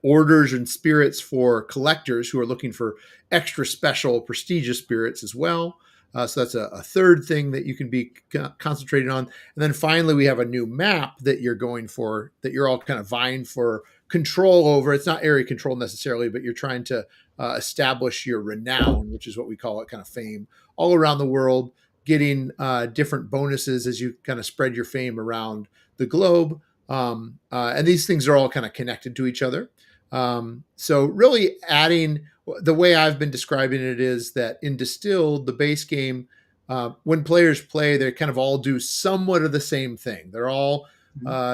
orders and spirits for collectors who are looking for extra special prestigious spirits as well. So that's a third thing that you can be concentrating on. And then finally, we have a new map that you're going for, that you're all kind of vying for control over. It's not area control necessarily, but you're trying to establish your renown, which is what we call it, kind of fame, all around the world, getting different bonuses as you kind of spread your fame around the globe. And these things are all kind of connected to each other. So really adding, the way I've been describing it is that in Distilled, the base game, when players play, they kind of all do somewhat of the same thing. They're all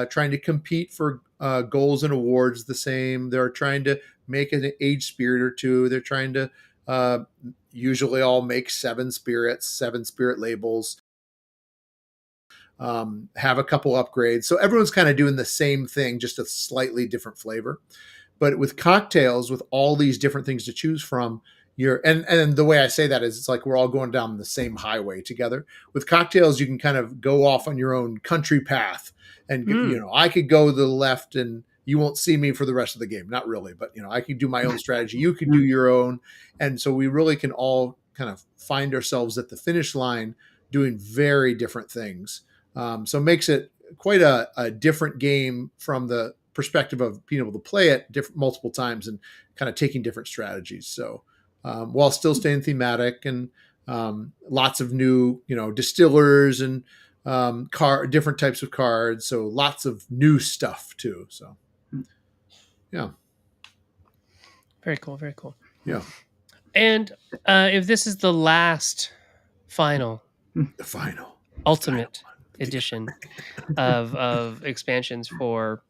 trying to compete for goals and awards the same. They're trying to make an age spirit or two. They're trying to usually all make 7 spirits, 7 spirit labels. Have a couple upgrades. So everyone's kind of doing the same thing, just a slightly different flavor. But with cocktails, with all these different things to choose from, and the way I say that is it's like we're all going down the same highway together. With cocktails, you can kind of go off on your own country path. And, I could go to the left and you won't see me for the rest of the game. Not really, but, I could do my own strategy. You could do your own. And so we really can all kind of find ourselves at the finish line doing very different things. So it makes it quite a different game from the perspective of being able to play it multiple times and kind of taking different strategies. So while still staying thematic and lots of new, distillers and different types of cards. So lots of new stuff too. So yeah. Very cool. Very cool. Yeah. And if this is the last final The final ultimate edition of expansions for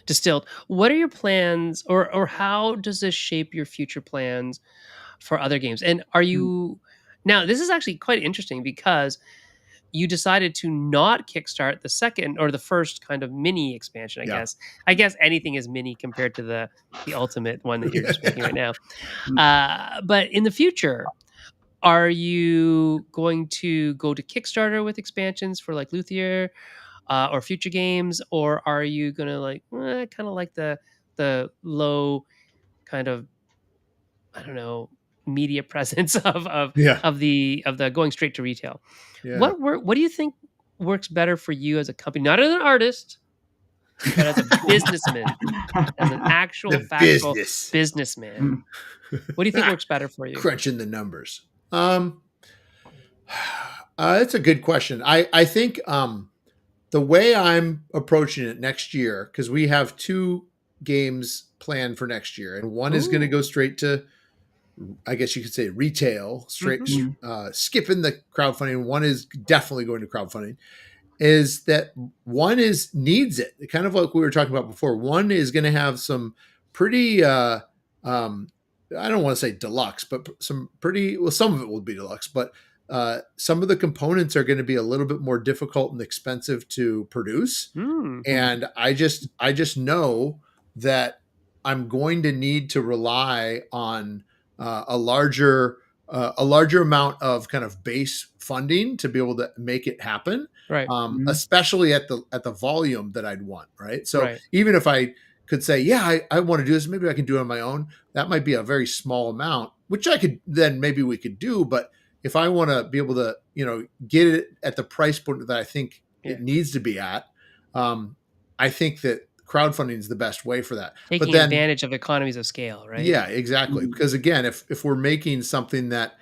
Distilled, what are your plans, or how does this shape your future plans for other games? And are you now, this is actually quite interesting because you decided to not kickstart the second or the first kind of mini expansion, I guess anything is mini compared to the ultimate one that you're just making right now. But in the future, are you going to go to Kickstarter with expansions for like Luthier or future games, or are you gonna kind of like the low kind of, I don't know, media presence of the going straight to retail? Yeah. What do you think works better for you as a company, not as an artist, but as a businessman, as an actual factual businessman? What do you think works better for you? Crunching the numbers. That's a good question. I think the way I'm approaching it next year, because we have 2 games planned for next year, and one is going to Ooh. go straight to, I guess you could say, retail, straight, Mhm. skipping the crowdfunding. One is definitely going to crowdfunding. Is that one is needs it, kind of like we were talking about before. One is going to have some pretty, I don't want to say deluxe, but some pretty, well, some of it will be deluxe, but some of the components are going to be a little bit more difficult and expensive to produce. Mm. And I just know that I'm going to need to rely on a larger amount of kind of base funding to be able to make it happen, Right. especially at the volume that I'd want. Right. So Right. even if I could say, yeah, I want to do this, maybe I can do it on my own. That might be a very small amount, which I could then maybe we could do. But if I want to be able to, get it at the price point that I think Yeah. it needs to be at, I think that crowdfunding is the best way for that. But Taking then, advantage of economies of scale, right? yeah, exactly. Mhm. Because again, if we're making something that,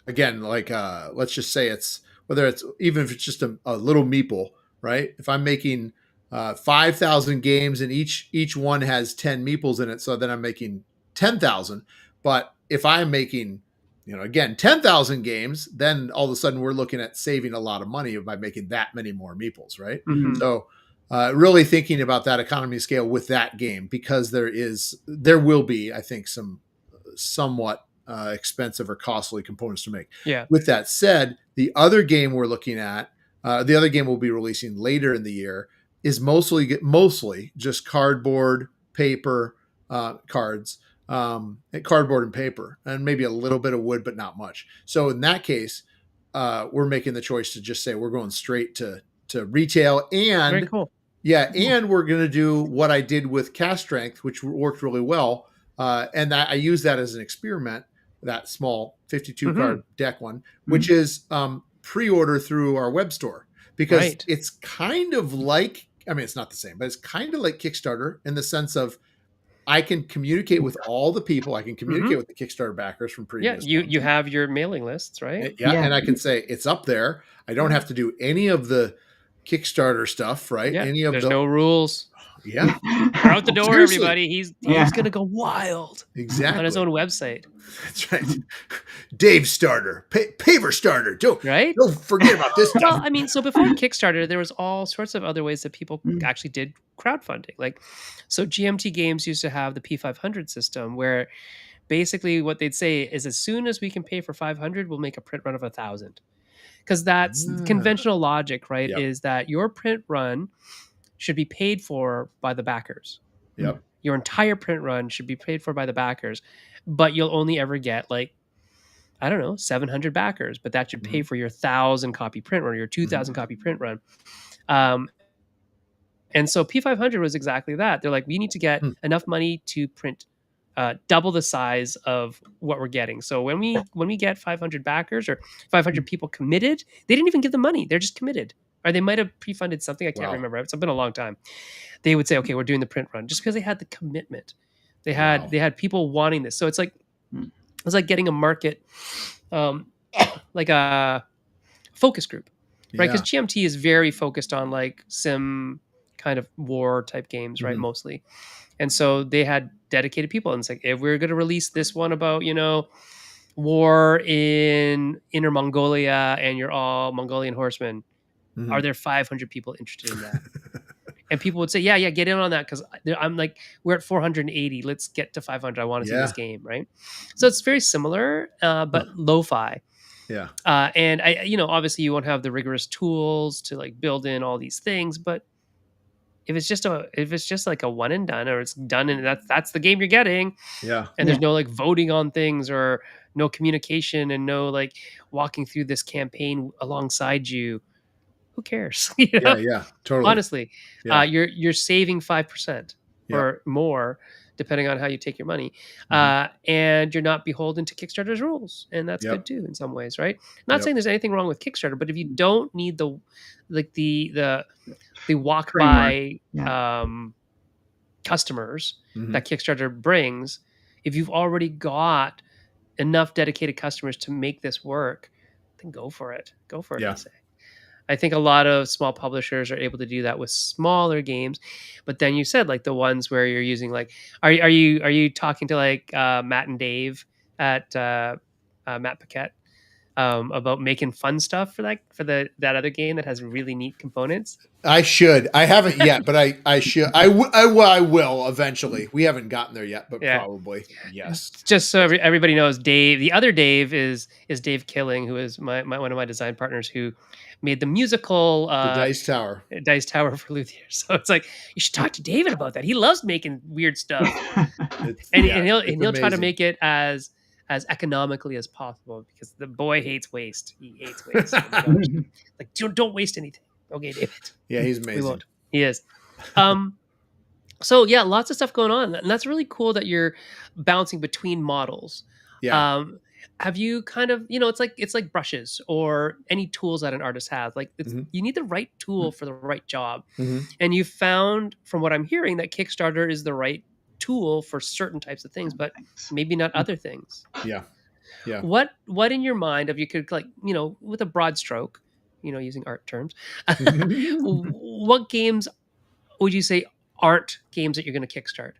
again, like let's just say it's whether it's even if it's just a little meeple, right? If I'm making 5,000 games and each one has 10 meeples in it, so then I'm making 10,000. But if I'm making, again, 10,000 games, then all of a sudden we're looking at saving a lot of money by making that many more meeples, right? Mhm. So really thinking about that economy scale with that game, because there will be, I think, some somewhat expensive or costly components to make. Yeah. With that said, the other game we're looking at, the other game we'll be releasing later in the year, is mostly just cardboard, paper, cards, cardboard and paper, and maybe a little bit of wood, but not much. So in that case, we're making the choice to just say we're going straight to retail. Very And cool. yeah, and we're going to do what I did with Cast Strength, which worked really well. And I use that as an experiment, that small 52 Mhm. card deck one, which is pre-order through our web store, because Right. it's kind of like, I mean, it's not the same, but it's kind of like Kickstarter in the sense of I can communicate with all the people. I can communicate Mhm. with the Kickstarter backers from Yeah, previous you ones. have your mailing lists, right? Yeah, Yeah. and I can say it's up there. I don't have to do any of the Kickstarter stuff, right? Yeah. Any of There's the no rules. yeah, They're out the door, seriously, everybody. He's Yeah. gonna go wild on his exactly. own website, That's right. Dave Starter, Paver Starter. Don't right? don't forget about this Well, stuff. I mean, so before Kickstarter, there was all sorts of other ways that people Mm. actually did crowdfunding. Like, so GMT Games used to have the P500 system, where basically what they'd say is, as soon as we can pay for 500, we'll make a print run of 1,000. Because that's Ah, conventional logic, right? yep, Is that your print run should be paid for by the backers. yep. Your entire print run should be paid for by the backers, but you'll only ever get, like, I don't know, 700 backers, but that should pay Mhm, for your 1,000 copy print run or your mhm, 2,000 copy print run. Um, and so P500 was exactly that. They're like, we need to get hmm, enough money to print double the size of what we're getting. So when we get 500 backers or 500 people committed, they didn't even give the money. They're just committed. Or they might have pre-funded something. I can't wow, remember. It's been a long time. They would say, okay, we're doing the print run, just because they had the commitment. They had wow. they had people wanting this. So Mm. it's like getting a market, um, like a focus group, right? Because Yeah. GMT is very focused on like sim kind of war type games, right? Mhm, Mostly. And so they had dedicated people. And it's like, if we're going to release this one about, war in Inner Mongolia and you're all Mongolian horsemen, are mhm. there 500 people interested in that? And people would say, yeah, yeah, get in on that, because I'm like, we're at 480. Let's get to 500. I want to see this Yeah. game, right? So it's very similar, Huh. but lo-fi. Yeah. And obviously you won't have the rigorous tools to like build in all these things, but if it's just like a one and done, or it's done and that's the game you're getting, Yeah. and Yeah. there's no like voting on things or no communication and no like walking through this campaign alongside you, who cares? Yeah. Yeah. Totally. Honestly, Yeah. you're saving 5% Yep. or more, depending on how you take your money, Mhm. and you're not beholden to Kickstarter's rules, and that's good Yep. too in some ways, right? Not Yep. saying there's anything wrong with Kickstarter, but if you don't need the like the walk Framework. by Yeah. customers Mhm. that Kickstarter brings, if you've already got enough dedicated customers to make this work, then go for it. Go for it, I Yeah. say. I think a lot of small publishers are able to do that with smaller games, but then you said like the ones where you're using like, are you talking to like Matt and Dave at Matt Paquette about making fun stuff for that other game that has really neat components? I should. I haven't yet, but I should. I will eventually. We haven't gotten there yet, but Yeah. probably yes. Just so everybody knows, Dave, the other Dave is Dave Killing, who is my one of my design partners who made the musical The Dice Tower. Dice Tower for Luthier. So it's like you should talk to David about that. He loves making weird stuff, and he'll try to make it as economically as possible because the boy hates waste. He hates waste. Oh my gosh. Like don't waste anything. Okay, David. Yeah, he's amazing. We won't. He is. So yeah, lots of stuff going on, and that's really cool that you're bouncing between models. Yeah. Have you kind of, it's like brushes or any tools that an artist has. Like you need the right tool for the right job, and you found, from what I'm hearing, that Kickstarter is the right tool for certain types of things, but maybe not other things. Yeah. Yeah. What in your mind, if you could, like, with a broad stroke, using art terms, what games would you say aren't games that you're going to kickstart?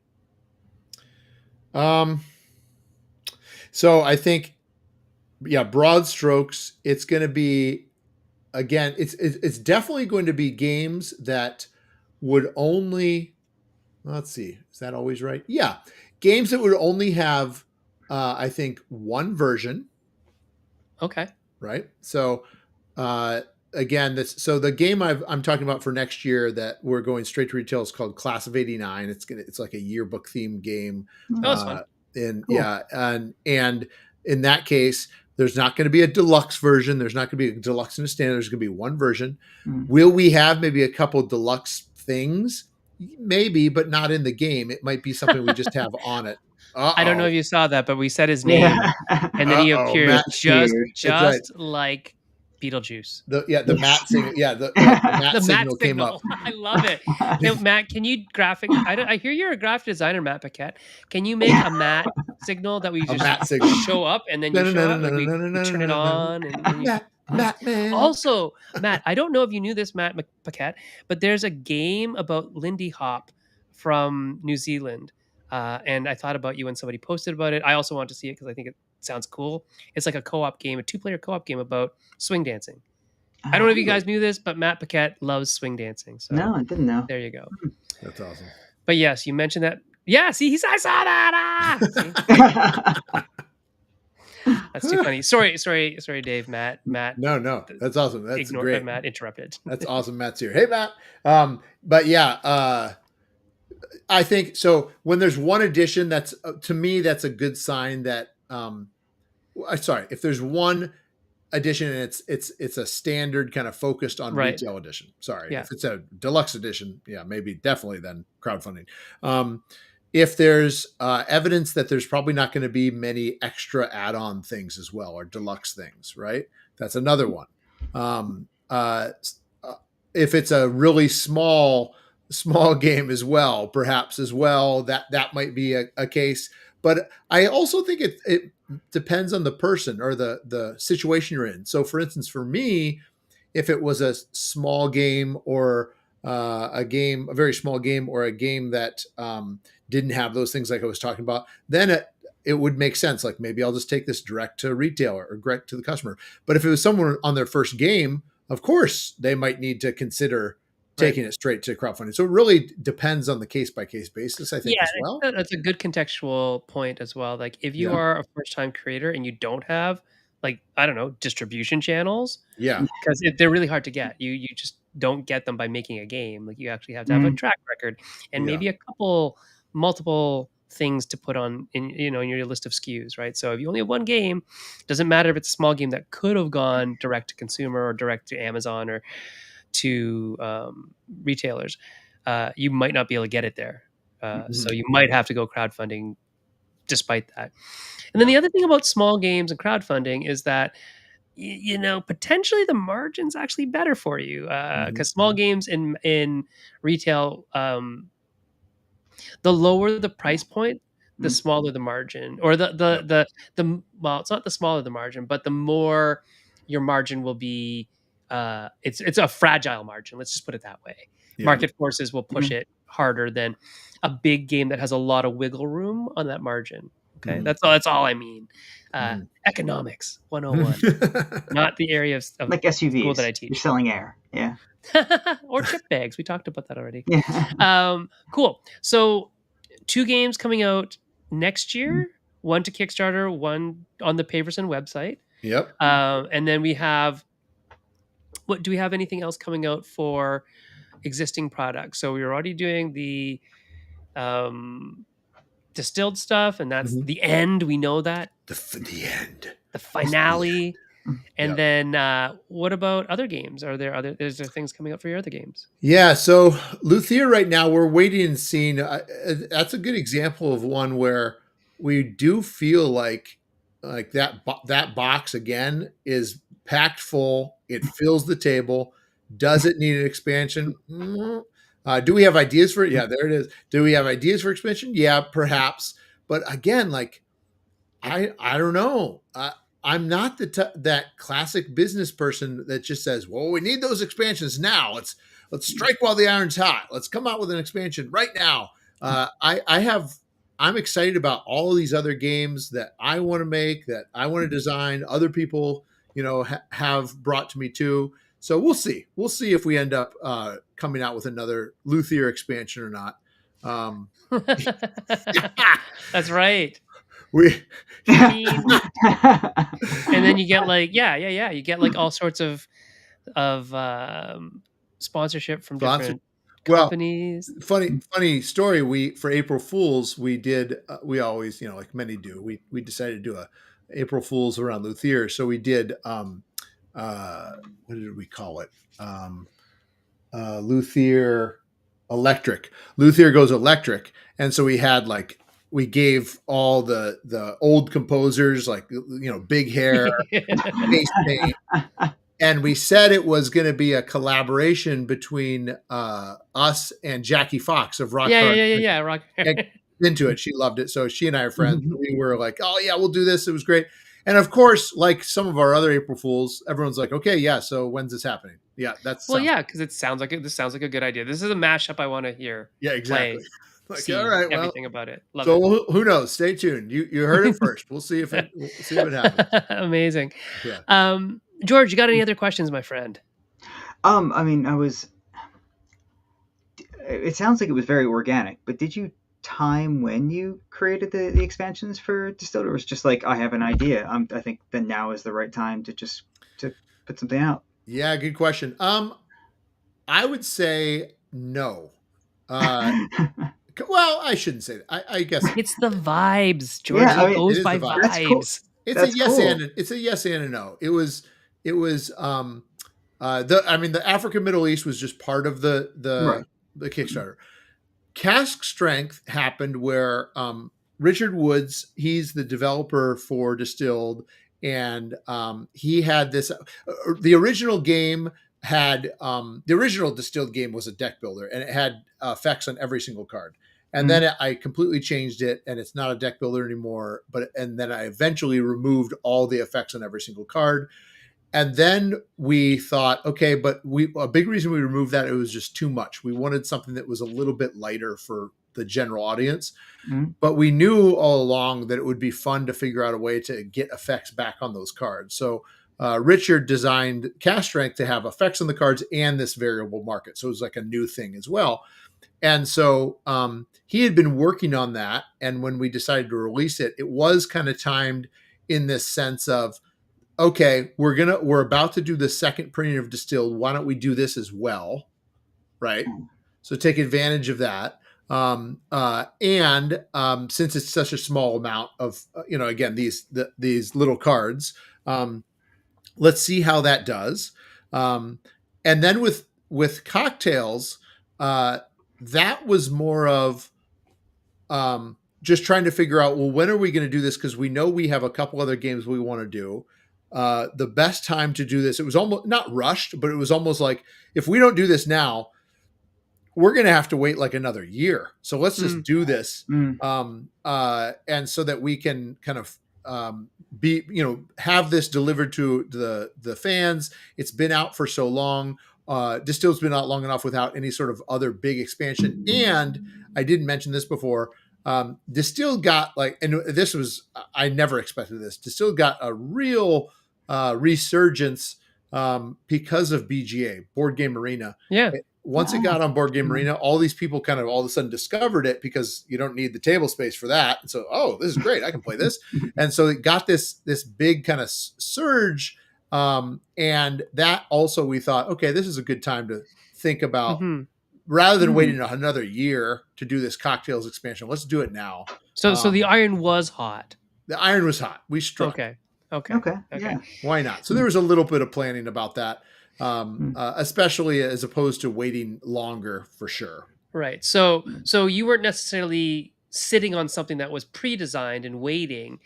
So I think, broad strokes, it's going to be, again, it's definitely going to be games that would only, let's see, is that always right? Yeah. Games that would only have, I think, one version. Okay. Right. So, again, so the game I'm talking about for next year that we're going straight to retail is called Class of '89. It's like a yearbook themed game. Oh, that's fun. And cool. Yeah, and in that case, there's not going to be a deluxe version. There's not going to be a deluxe and a standard. There's going to be one version. Will we have maybe a couple deluxe things? Maybe, but not in the game. It might be something we just have on it. I don't know if you saw that, but we said his name, and then he appears just like Beetlejuice. The Matt signal. Yeah, the Matt signal came up. I love it. Now, Matt, can you graphic? I hear you're a graphic designer, Matt Paquette. Can you make a Matt signal that we just show up and then you show up, like we turn it on and Matt. Also, Matt, I don't know if you knew this, Matt Paquette, but there's a game about Lindy Hop from New Zealand. And I thought about you when somebody posted about it. I also want to see it because I think it sounds cool. It's like a co-op game, a 2-player co-op game about swing dancing. I don't know if you guys knew this, but Matt Paquette loves swing dancing. So no, I didn't know. There you go. That's awesome. But yes, you mentioned that. Yeah, see, I saw that. That's too funny. Sorry, Dave, Matt. No, that's awesome. That's great. Matt interrupted. That's awesome. Matt's here. Hey, Matt. But yeah, I think so. When there's one edition, that's to me, that's a good sign that. Sorry, if there's one edition and it's a standard kind of focused on retail edition. Sorry, if it's a deluxe edition, maybe definitely then crowdfunding. If there's evidence that there's probably not going to be many extra add-on things as well, or deluxe things, right? That's another one. If it's a really small game as well, perhaps as well, that might be a case. But I also think it depends on the person or the situation you're in. So for instance, for me, if it was a small game or a very small game, or a game that didn't have those things like I was talking about, then it would make sense. Like maybe I'll just take this direct to retailer or direct to the customer. But if it was someone on their first game, of course they might need to consider taking it straight to crowdfunding. So it really depends on the case-by-case basis, I think, as well. That's a good contextual point as well. Like if you are a first-time creator and you don't have, like, I don't know, distribution channels, because they're really hard to get. You just don't get them by making a game. Like you actually have to have a track record and maybe multiple things to put on in your list of SKUs, right? So if you only have one game, doesn't matter if it's a small game that could have gone direct to consumer or direct to Amazon or to retailers, you might not be able to get it there. So you might have to go crowdfunding despite that. And then the other thing about small games and crowdfunding is that, potentially the margin's actually better for you, because small games in retail, the lower the price point, the smaller the margin, or well, it's not the smaller the margin, but the more your margin will be it's a fragile margin. Let's just put it that way. Yeah. Market forces will push it harder than a big game that has a lot of wiggle room on that margin. Okay, Mhm. that's all I mean. Mhm. Economics 101, not the area of Like school that I SUVs. You're teach. selling air. Yeah. Or chip bags. We talked about that already. Yeah. Cool. So 2 games coming out next year. One to Kickstarter, one on the Paverson website. Yep. And then we have, what do we have anything else coming out for existing products? So we were already doing the um, distilled stuff, and that's Mhm. the end. We know that, The end. the finale. And Yep. then what about other games? Is there things coming up for your other games? Yeah, so Luthier right now we're waiting and seeing. That's a good example of one where we do feel like that box again is packed full. It fills the table. Does it need an expansion? Do we have ideas for it? Yeah, there it is. Do we have ideas for expansion? Yeah, perhaps. But again, like I don't know. I'm not that classic business person that just says, "Well, we need those expansions now. Let's strike while the iron's hot. Let's come out with an expansion right now." I'm excited about all of these other games that I want to make, that I want to design. Other people, have brought to me too. So we'll see. We'll see if we end up coming out with another Luthier expansion or not. That's right. we I mean, and then you get like you get like all sorts of sponsorship from Sponsor. different Well, companies. funny story. We for April Fools we did. We always like many do. We decided to do a April Fools around Luthier. So we did. What did we call it? Luthier Electric. Luthier goes electric, and so we gave all the old composers big hair, face paint, and we said it was going to be a collaboration between us and Jackie Fox of Rock Hard. Yeah. Rock. Into it, she loved it, so she and I are friends. We were like, "Oh yeah, we'll do this." It was great, and of course, like some of our other April Fools, everyone's like, "Okay, yeah, so when's this happening?" Yeah, Because this sounds like a good idea. This is a mashup I want to hear. Yeah, exactly. Play, Like, see all right, well, everything about it. Love so who knows? Stay tuned. You heard it first. We'll see if it happens. Amazing. Yeah. George, you got any other questions, my friend? I mean, it sounds like it was very organic, but did you time when you created the expansions for Distilled, or was it just like, I have an idea? I think then now is the right time to put something out. Yeah, good question. I would say no. Well, I shouldn't say that. I guess It's the vibes, George. Yeah, I It mean, goes it is by the vibes. That's cool. vibes. it's That's a yes cool. and it's a yes and a no. It was the African Middle East was just part of Right. the Kickstarter. Cask Strength happened where Richard Woods, he's the developer for Distilled, and he had this. The original game had the original Distilled game was a deck builder, and it had effects on every single card. And then I completely changed it, and it's not a deck builder anymore. And then I eventually removed all the effects on every single card. And then we thought, okay, but a big reason we removed that, it was just too much. We wanted something that was a little bit lighter for the general audience. But we knew all along that it would be fun to figure out a way to get effects back on those cards. So Richard designed Cast Strength to have effects on the cards and this variable market. So it was like a new thing as well. And so he had been working on that. And when we decided to release it, it was kind of timed in this sense of, okay, we're about to do the second printing of Distilled. Why don't we do this as well? Right. So take advantage of that. Since it's such a small amount of, again, these little cards, let's see how that does. And then with cocktails, that was more of just trying to figure out, well, when are we going to do this? Because we know we have a couple other games we want to do. The best time to do this, it was almost not rushed, but it was almost like, if we don't do this now, we're going to have to wait like another year. So let's just do this. And so that we can kind of be have this delivered to the fans. It's been out for so long. Distilled's been out long enough without any sort of other big expansion. And I didn't mention this before. Distilled got and this was, I never expected this. Distilled got a real resurgence because of BGA, Board Game Arena. Yeah. Once it got on Board Game Arena, all these people kind of all of a sudden discovered it because you don't need the table space for that. And so, oh, this is great. I can play this. And so it got this big kind of surge. And that also, we thought, okay, this is a good time to think about, rather than waiting another year to do this cocktails expansion, let's do it now. So the iron was hot. The iron was hot. We struck. Okay. Yeah. Why not? So there was a little bit of planning about that. Especially as opposed to waiting longer, for sure. Right. So you weren't necessarily sitting on something that was pre-designed and waiting,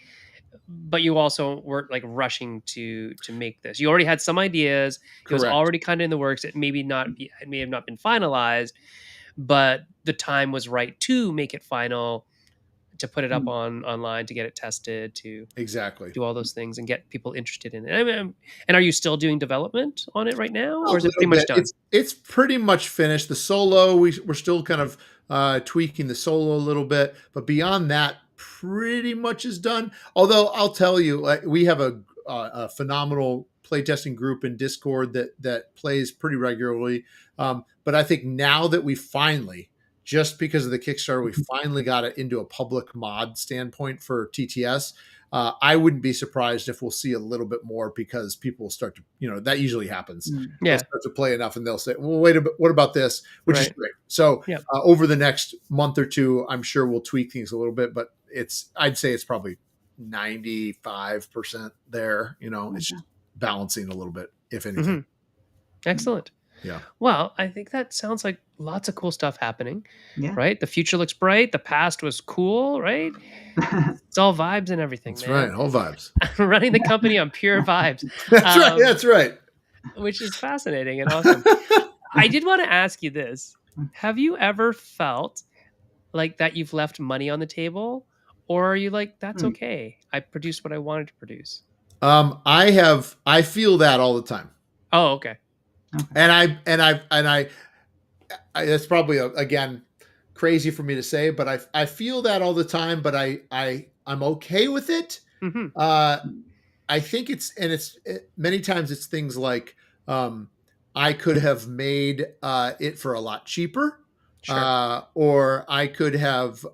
but you also weren't like rushing to make this. You already had some ideas. It was already kind of in the works. It may have not been finalized, but the time was right to make it final, to put it up online, to get it tested, to do all those things and get people interested in it. I mean, and are you still doing development on it right now, or is it pretty much done? It's pretty much finished. The solo, we're still kind of tweaking the solo a little bit, but beyond that, pretty much is done. Although I'll tell you, we have a phenomenal playtesting group in Discord that plays pretty regularly. But I think now that we finally, just because of the Kickstarter, we finally got it into a public mod standpoint for TTS. I wouldn't be surprised if we'll see a little bit more, because people will start to, that usually happens. They'll start to play enough and they'll say, well, wait a bit, what about this? Which is great. So over the next month or two, I'm sure we'll tweak things a little bit, but I'd say it's probably 95% there. It's just balancing a little bit, if anything. Excellent. Yeah. Well, I think that sounds like lots of cool stuff happening. Yeah. Right? The future looks bright. The past was cool, right? It's all vibes and everything. That's right. All vibes. Running the company on pure vibes. That's right. Which is fascinating and awesome. I did want to ask you this. Have you ever felt like that you've left money on the table? Or are you like, that's okay, I produced what I wanted to produce? I feel that all the time. Oh, okay. And I that's probably again crazy for me to say, but I feel that all the time, but I'm okay with it. I think many times it's things like, I could have made it for a lot cheaper, or I could have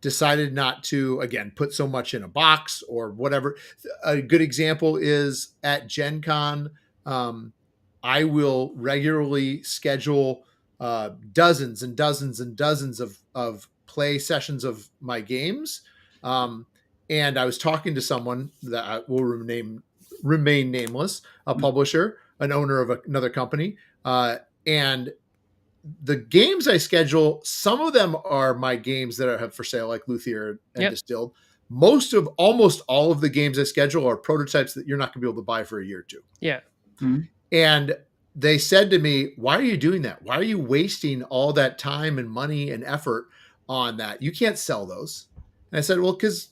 decided not to, again, put so much in a box or whatever. A good example is at Gen Con, I will regularly schedule dozens and dozens and dozens of play sessions of my games. And I was talking to someone that will remain nameless, a publisher, an owner of another company. And the games I schedule, some of them are my games that are for sale, like Luthier and Distilled. Almost all of the games I schedule are prototypes that you're not going to be able to buy for a year or two. Yeah. And they said to me, why are you doing that? Why are you wasting all that time and money and effort on that? You can't sell those. And I said, well, because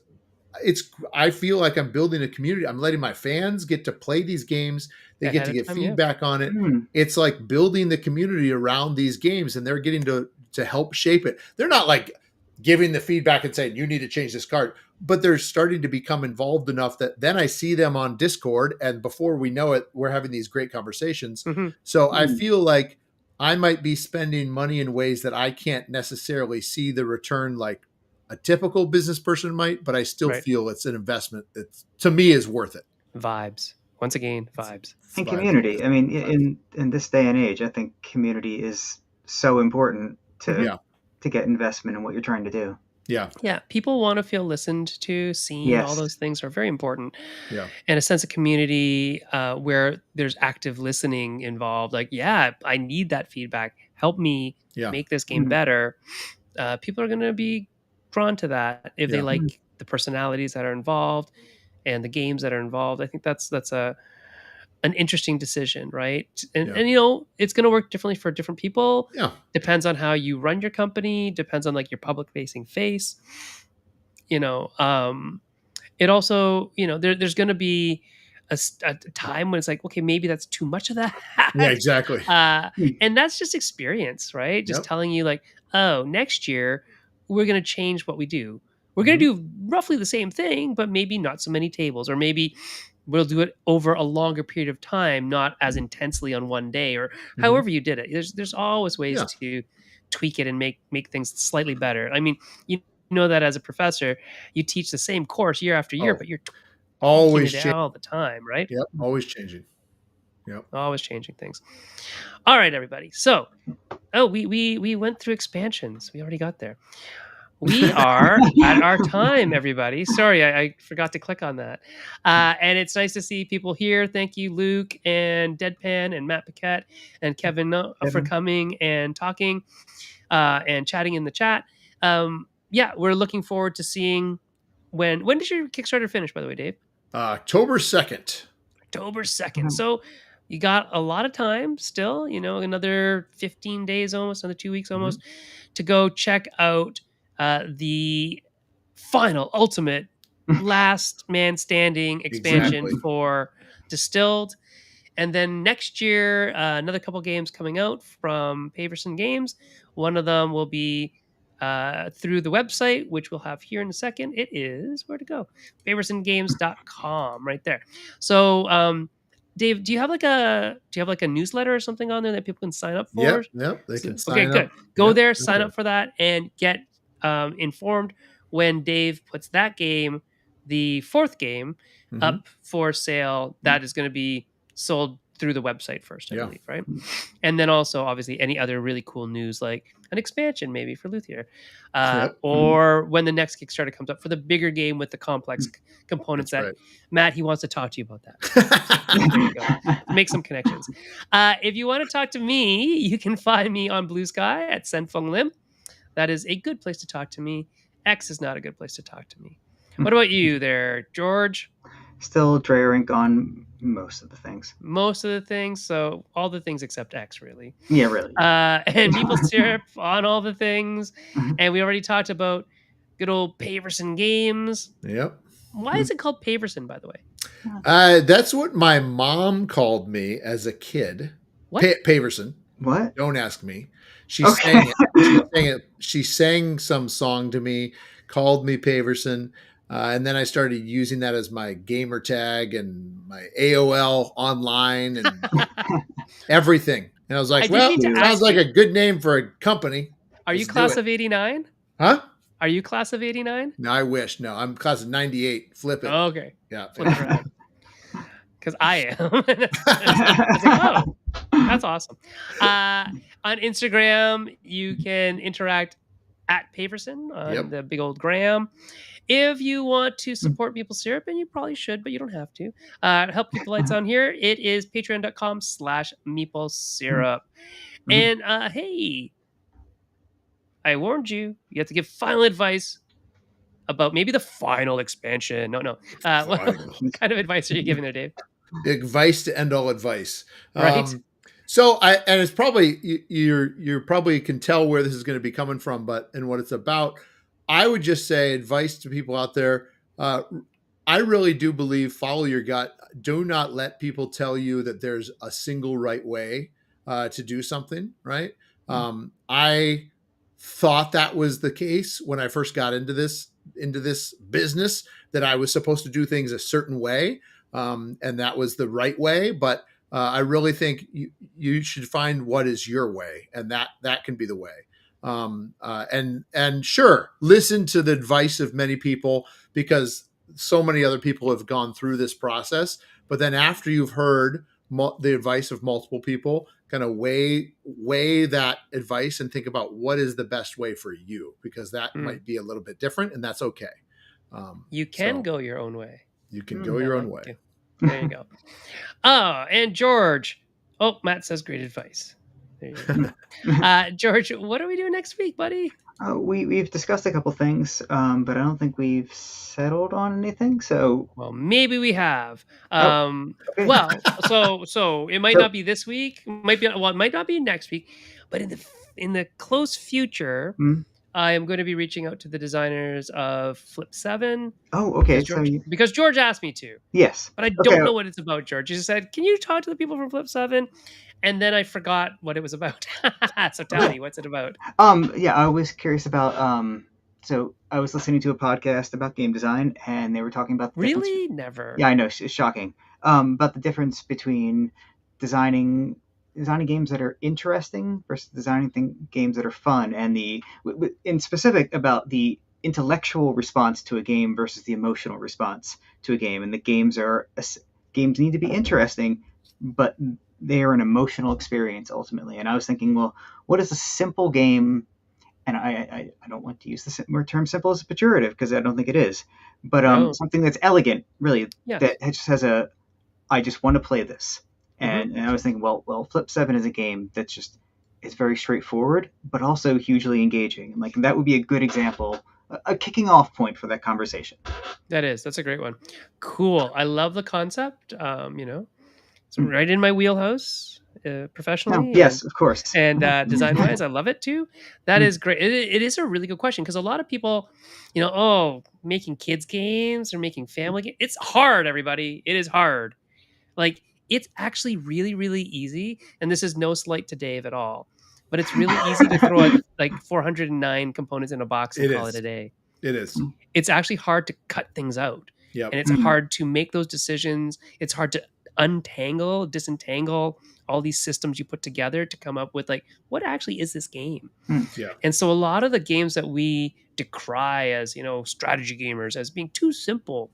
I feel like I'm building a community. I'm letting my fans get to play these games. They get to get feedback on it. It's like building the community around these games, and they're getting to help shape it. They're not like giving the feedback and saying, you need to change this card, but they're starting to become involved enough that then I see them on Discord, and before we know it, we're having these great conversations. So I feel like I might be spending money in ways that I can't necessarily see the return like a typical business person might, but I still feel it's an investment that to me is worth it. Vibes. Once again, vibes. And community. I mean, in this day and age, I think community is so important to get investment in what you're trying to do. Yeah. Yeah. People want to feel listened to, seen. All those things are very important. Yeah. And a sense of community where there's active listening involved. Like, I need that feedback. Help me make this game better. People are going to be drawn to that if they like the personalities that are involved and the games that are involved. I think that's an interesting decision, right? And it's going to work differently for different people. Depends on how you run your company, depends on like your public facing face, and it also, there's going to be a time when it's like, okay, maybe that's too much of that. Yeah, exactly. And that's just experience, right? Just Yep. telling you like, oh, next year we're going to change what we do. We're going Mhm. to do roughly the same thing, but maybe not so many tables, or maybe we'll do it over a longer period of time, not as intensely on one day, or Mhm. however you did it. There's always ways Yeah. to tweak it and make things slightly better. I mean, you know that as a professor, you teach the same course year after year, Oh, but you're tweaking always it change. all the time, right? Yep, always changing. Yep. Always changing things. All right, everybody. So, we went through expansions. We already got there. We are at our time, everybody. Sorry, I forgot to click on that. And it's nice to see people here. Thank you, Luke and Deadpan and Matt Paquette and Kevin, for Kevin. coming and talking and chatting in the chat. Yeah, we're looking forward to seeing when did your Kickstarter finish, by the way, Dave? October 2nd. October 2nd. So you got a lot of time still, another 15 days almost, another 2 weeks Mhm. almost, to go check out the final, ultimate, last man standing expansion Exactly. for Distilled. And then next year, another couple games coming out from Paverson Games. One of them will be through the website, which we'll have here in a second. It is where to go, paversongames.com, right there. So, Dave, do you have like a newsletter or something on there that people can sign up for? Yep, yep. They can Okay, sign good. up. Go Yep. there, sign Okay. up for that, and get informed when Dave puts that game, the fourth game, Mhm. up for sale. That is going to be sold through the website first, I Yeah. believe, right? And then also, obviously, any other really cool news, like an expansion maybe for Luthier, Yep. or when the next Kickstarter comes up for the bigger game with the complex components That's that right. Matt, he wants to talk to you about that. So there you go. Make some connections. If you want to talk to me, you can find me on Blue Sky at Senfeng Lim. That is a good place to talk to me. X is not a good place to talk to me. What about you there, George? Still Dreyerink on most of the things. Most of the things, so all the things except X, really. Yeah, really. And maple syrup on all the things. And we already talked about good old Paverson Games. Yep. Why is it called Paverson, by the way? That's what my mom called me as a kid. What? Paverson. What? Don't ask me. She Okay. sang it. She sang it. She sang some song to me, called me Paverson, and then I started using that as my gamer tag and my AOL online and everything. And I was I like, did well, need to sounds ask like you, a good name for a company. are you Let's do class it. of 89? Huh? Are you class of 89? No, I wish. No, I'm class of 98. Flip it. Oh, okay. Yeah. Flip it around. Because I am. I was like, oh, that's awesome. On Instagram, you can interact at Paverson on Yep. the big old gram. If you want to support Maple Syrup, and you probably should, but you don't have to, help keep the lights on here, it is patreon.com/Meeple Syrup. And hey, I warned you, you have to give final advice about maybe the final expansion. No. What Final. kind of advice are you giving there, Dave? Advice to end all advice. Right? So and it's probably you're probably can tell where this is going to be coming from, but and what it's about. I would just say advice to people out there. I really do believe follow your gut. Do not let people tell you that there's a single right way to do something. Right. I thought that was the case when I first got into this business, that I was supposed to do things a certain way, and that was the right way. But I really think you should find what is your way, and that can be the way. And sure, listen to the advice of many people, because so many other people have gone through this process. But then after you've heard the advice of multiple people, kind of weigh that advice and think about what is the best way for you, because that might be a little bit different, and that's okay. You can so go your own way. you can go your own way. There you go. Oh, and George. Oh, Matt says great advice. There you go. George, what are we doing next week, buddy? We've discussed a couple things, but I don't think we've settled on anything. So, Well, maybe we have. okay. Well, so it might not be this week. It might not be next week, but in the close future, I am going to be reaching out to the designers of Flip 7 Oh, okay. So because George asked me to. yes. But I Okay. don't know what it's about, George. He just said, "Can you talk to the people from Flip 7?" And then I forgot what it was about. So tell Yeah. me, what's it about? Yeah, I was curious about so I was listening to a podcast about game design, and they were talking about the difference. Really? Never. Yeah, I know, it's shocking. About the difference between designing designing games that are interesting versus designing games that are fun, and in specific about the intellectual response to a game versus the emotional response to a game. And the games need to be interesting, but they are an emotional experience ultimately. And I was thinking, well, what is a simple game? And I don't want to use the term simple as a pejorative because I don't think it is, but No. something that's elegant, really, Yes. that just has I just want to play this. Hmm. And I was thinking, well, Flip 7 is a game that's just it's very straightforward, but also hugely engaging. And like that would be a good example, a kicking off point for that conversation. That's a great one. Cool. I love the concept. It's right in my wheelhouse, No, professionally yes, of course. and design wise. I love it too. That Mm, is great. It is a really good question because a lot of people, oh, making kids games or making family games, it's hard. Everybody, it is hard. Like it's actually really, really easy. And this is no slight to Dave at all, but it's really easy to throw like 409 components in a box and It call it is. a day. It is. It's actually hard to cut things out, Yep. and it's mm, hard to make those decisions. It's hard to disentangle all these systems you put together to come up with like what actually is this game. mm, Yeah. And so a lot of the games that we decry as strategy gamers as being too simple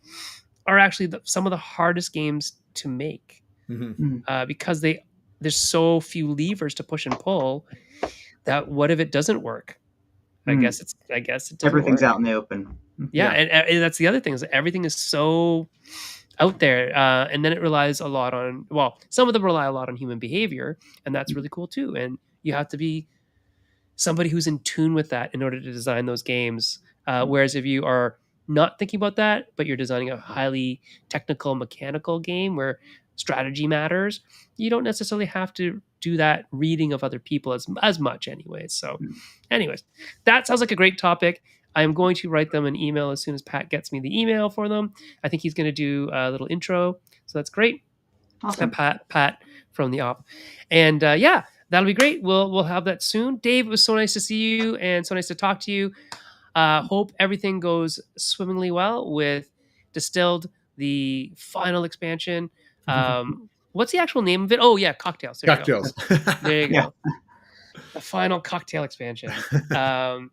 are actually some of the hardest games to make, Hmm. mm, because there's so few levers to push and pull that what if it doesn't work? mm. I guess it doesn't Everything's work. out in the open. Yeah, Yeah. and that's the other thing is that everything is so out there, and then it relies a lot on, well, some of them rely a lot on human behavior, and that's really cool too. And you have to be somebody who's in tune with that in order to design those games. Whereas if you are not thinking about that, but you're designing a highly technical mechanical game where strategy matters, you don't necessarily have to do that reading of other people as much anyways. So Mm. anyways, that sounds like a great topic. I am going to write them an email as soon as Pat gets me the email for them. I think he's going to do a little intro, so that's great. Awesome. Pat from the op, and yeah, that'll be great. We'll have that soon. Dave, it was so nice to see you and so nice to talk to you. Hope everything goes swimmingly well with Distilled, the final expansion. What's the actual name of it? Oh yeah, Cocktails. There you go. Cocktails. There you Yeah. go. The final cocktail expansion. Um,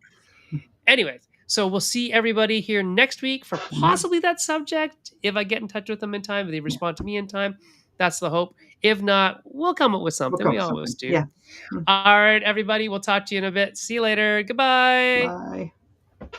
anyways, so we'll see everybody here next week for possibly that subject. If I get in touch with them in time, if they respond to me in time, that's the hope. If not, we'll come up with We'll something. come up We with always something. do. Yeah. Mm. All right, everybody. We'll talk to you in a bit. See you later. Goodbye. Bye.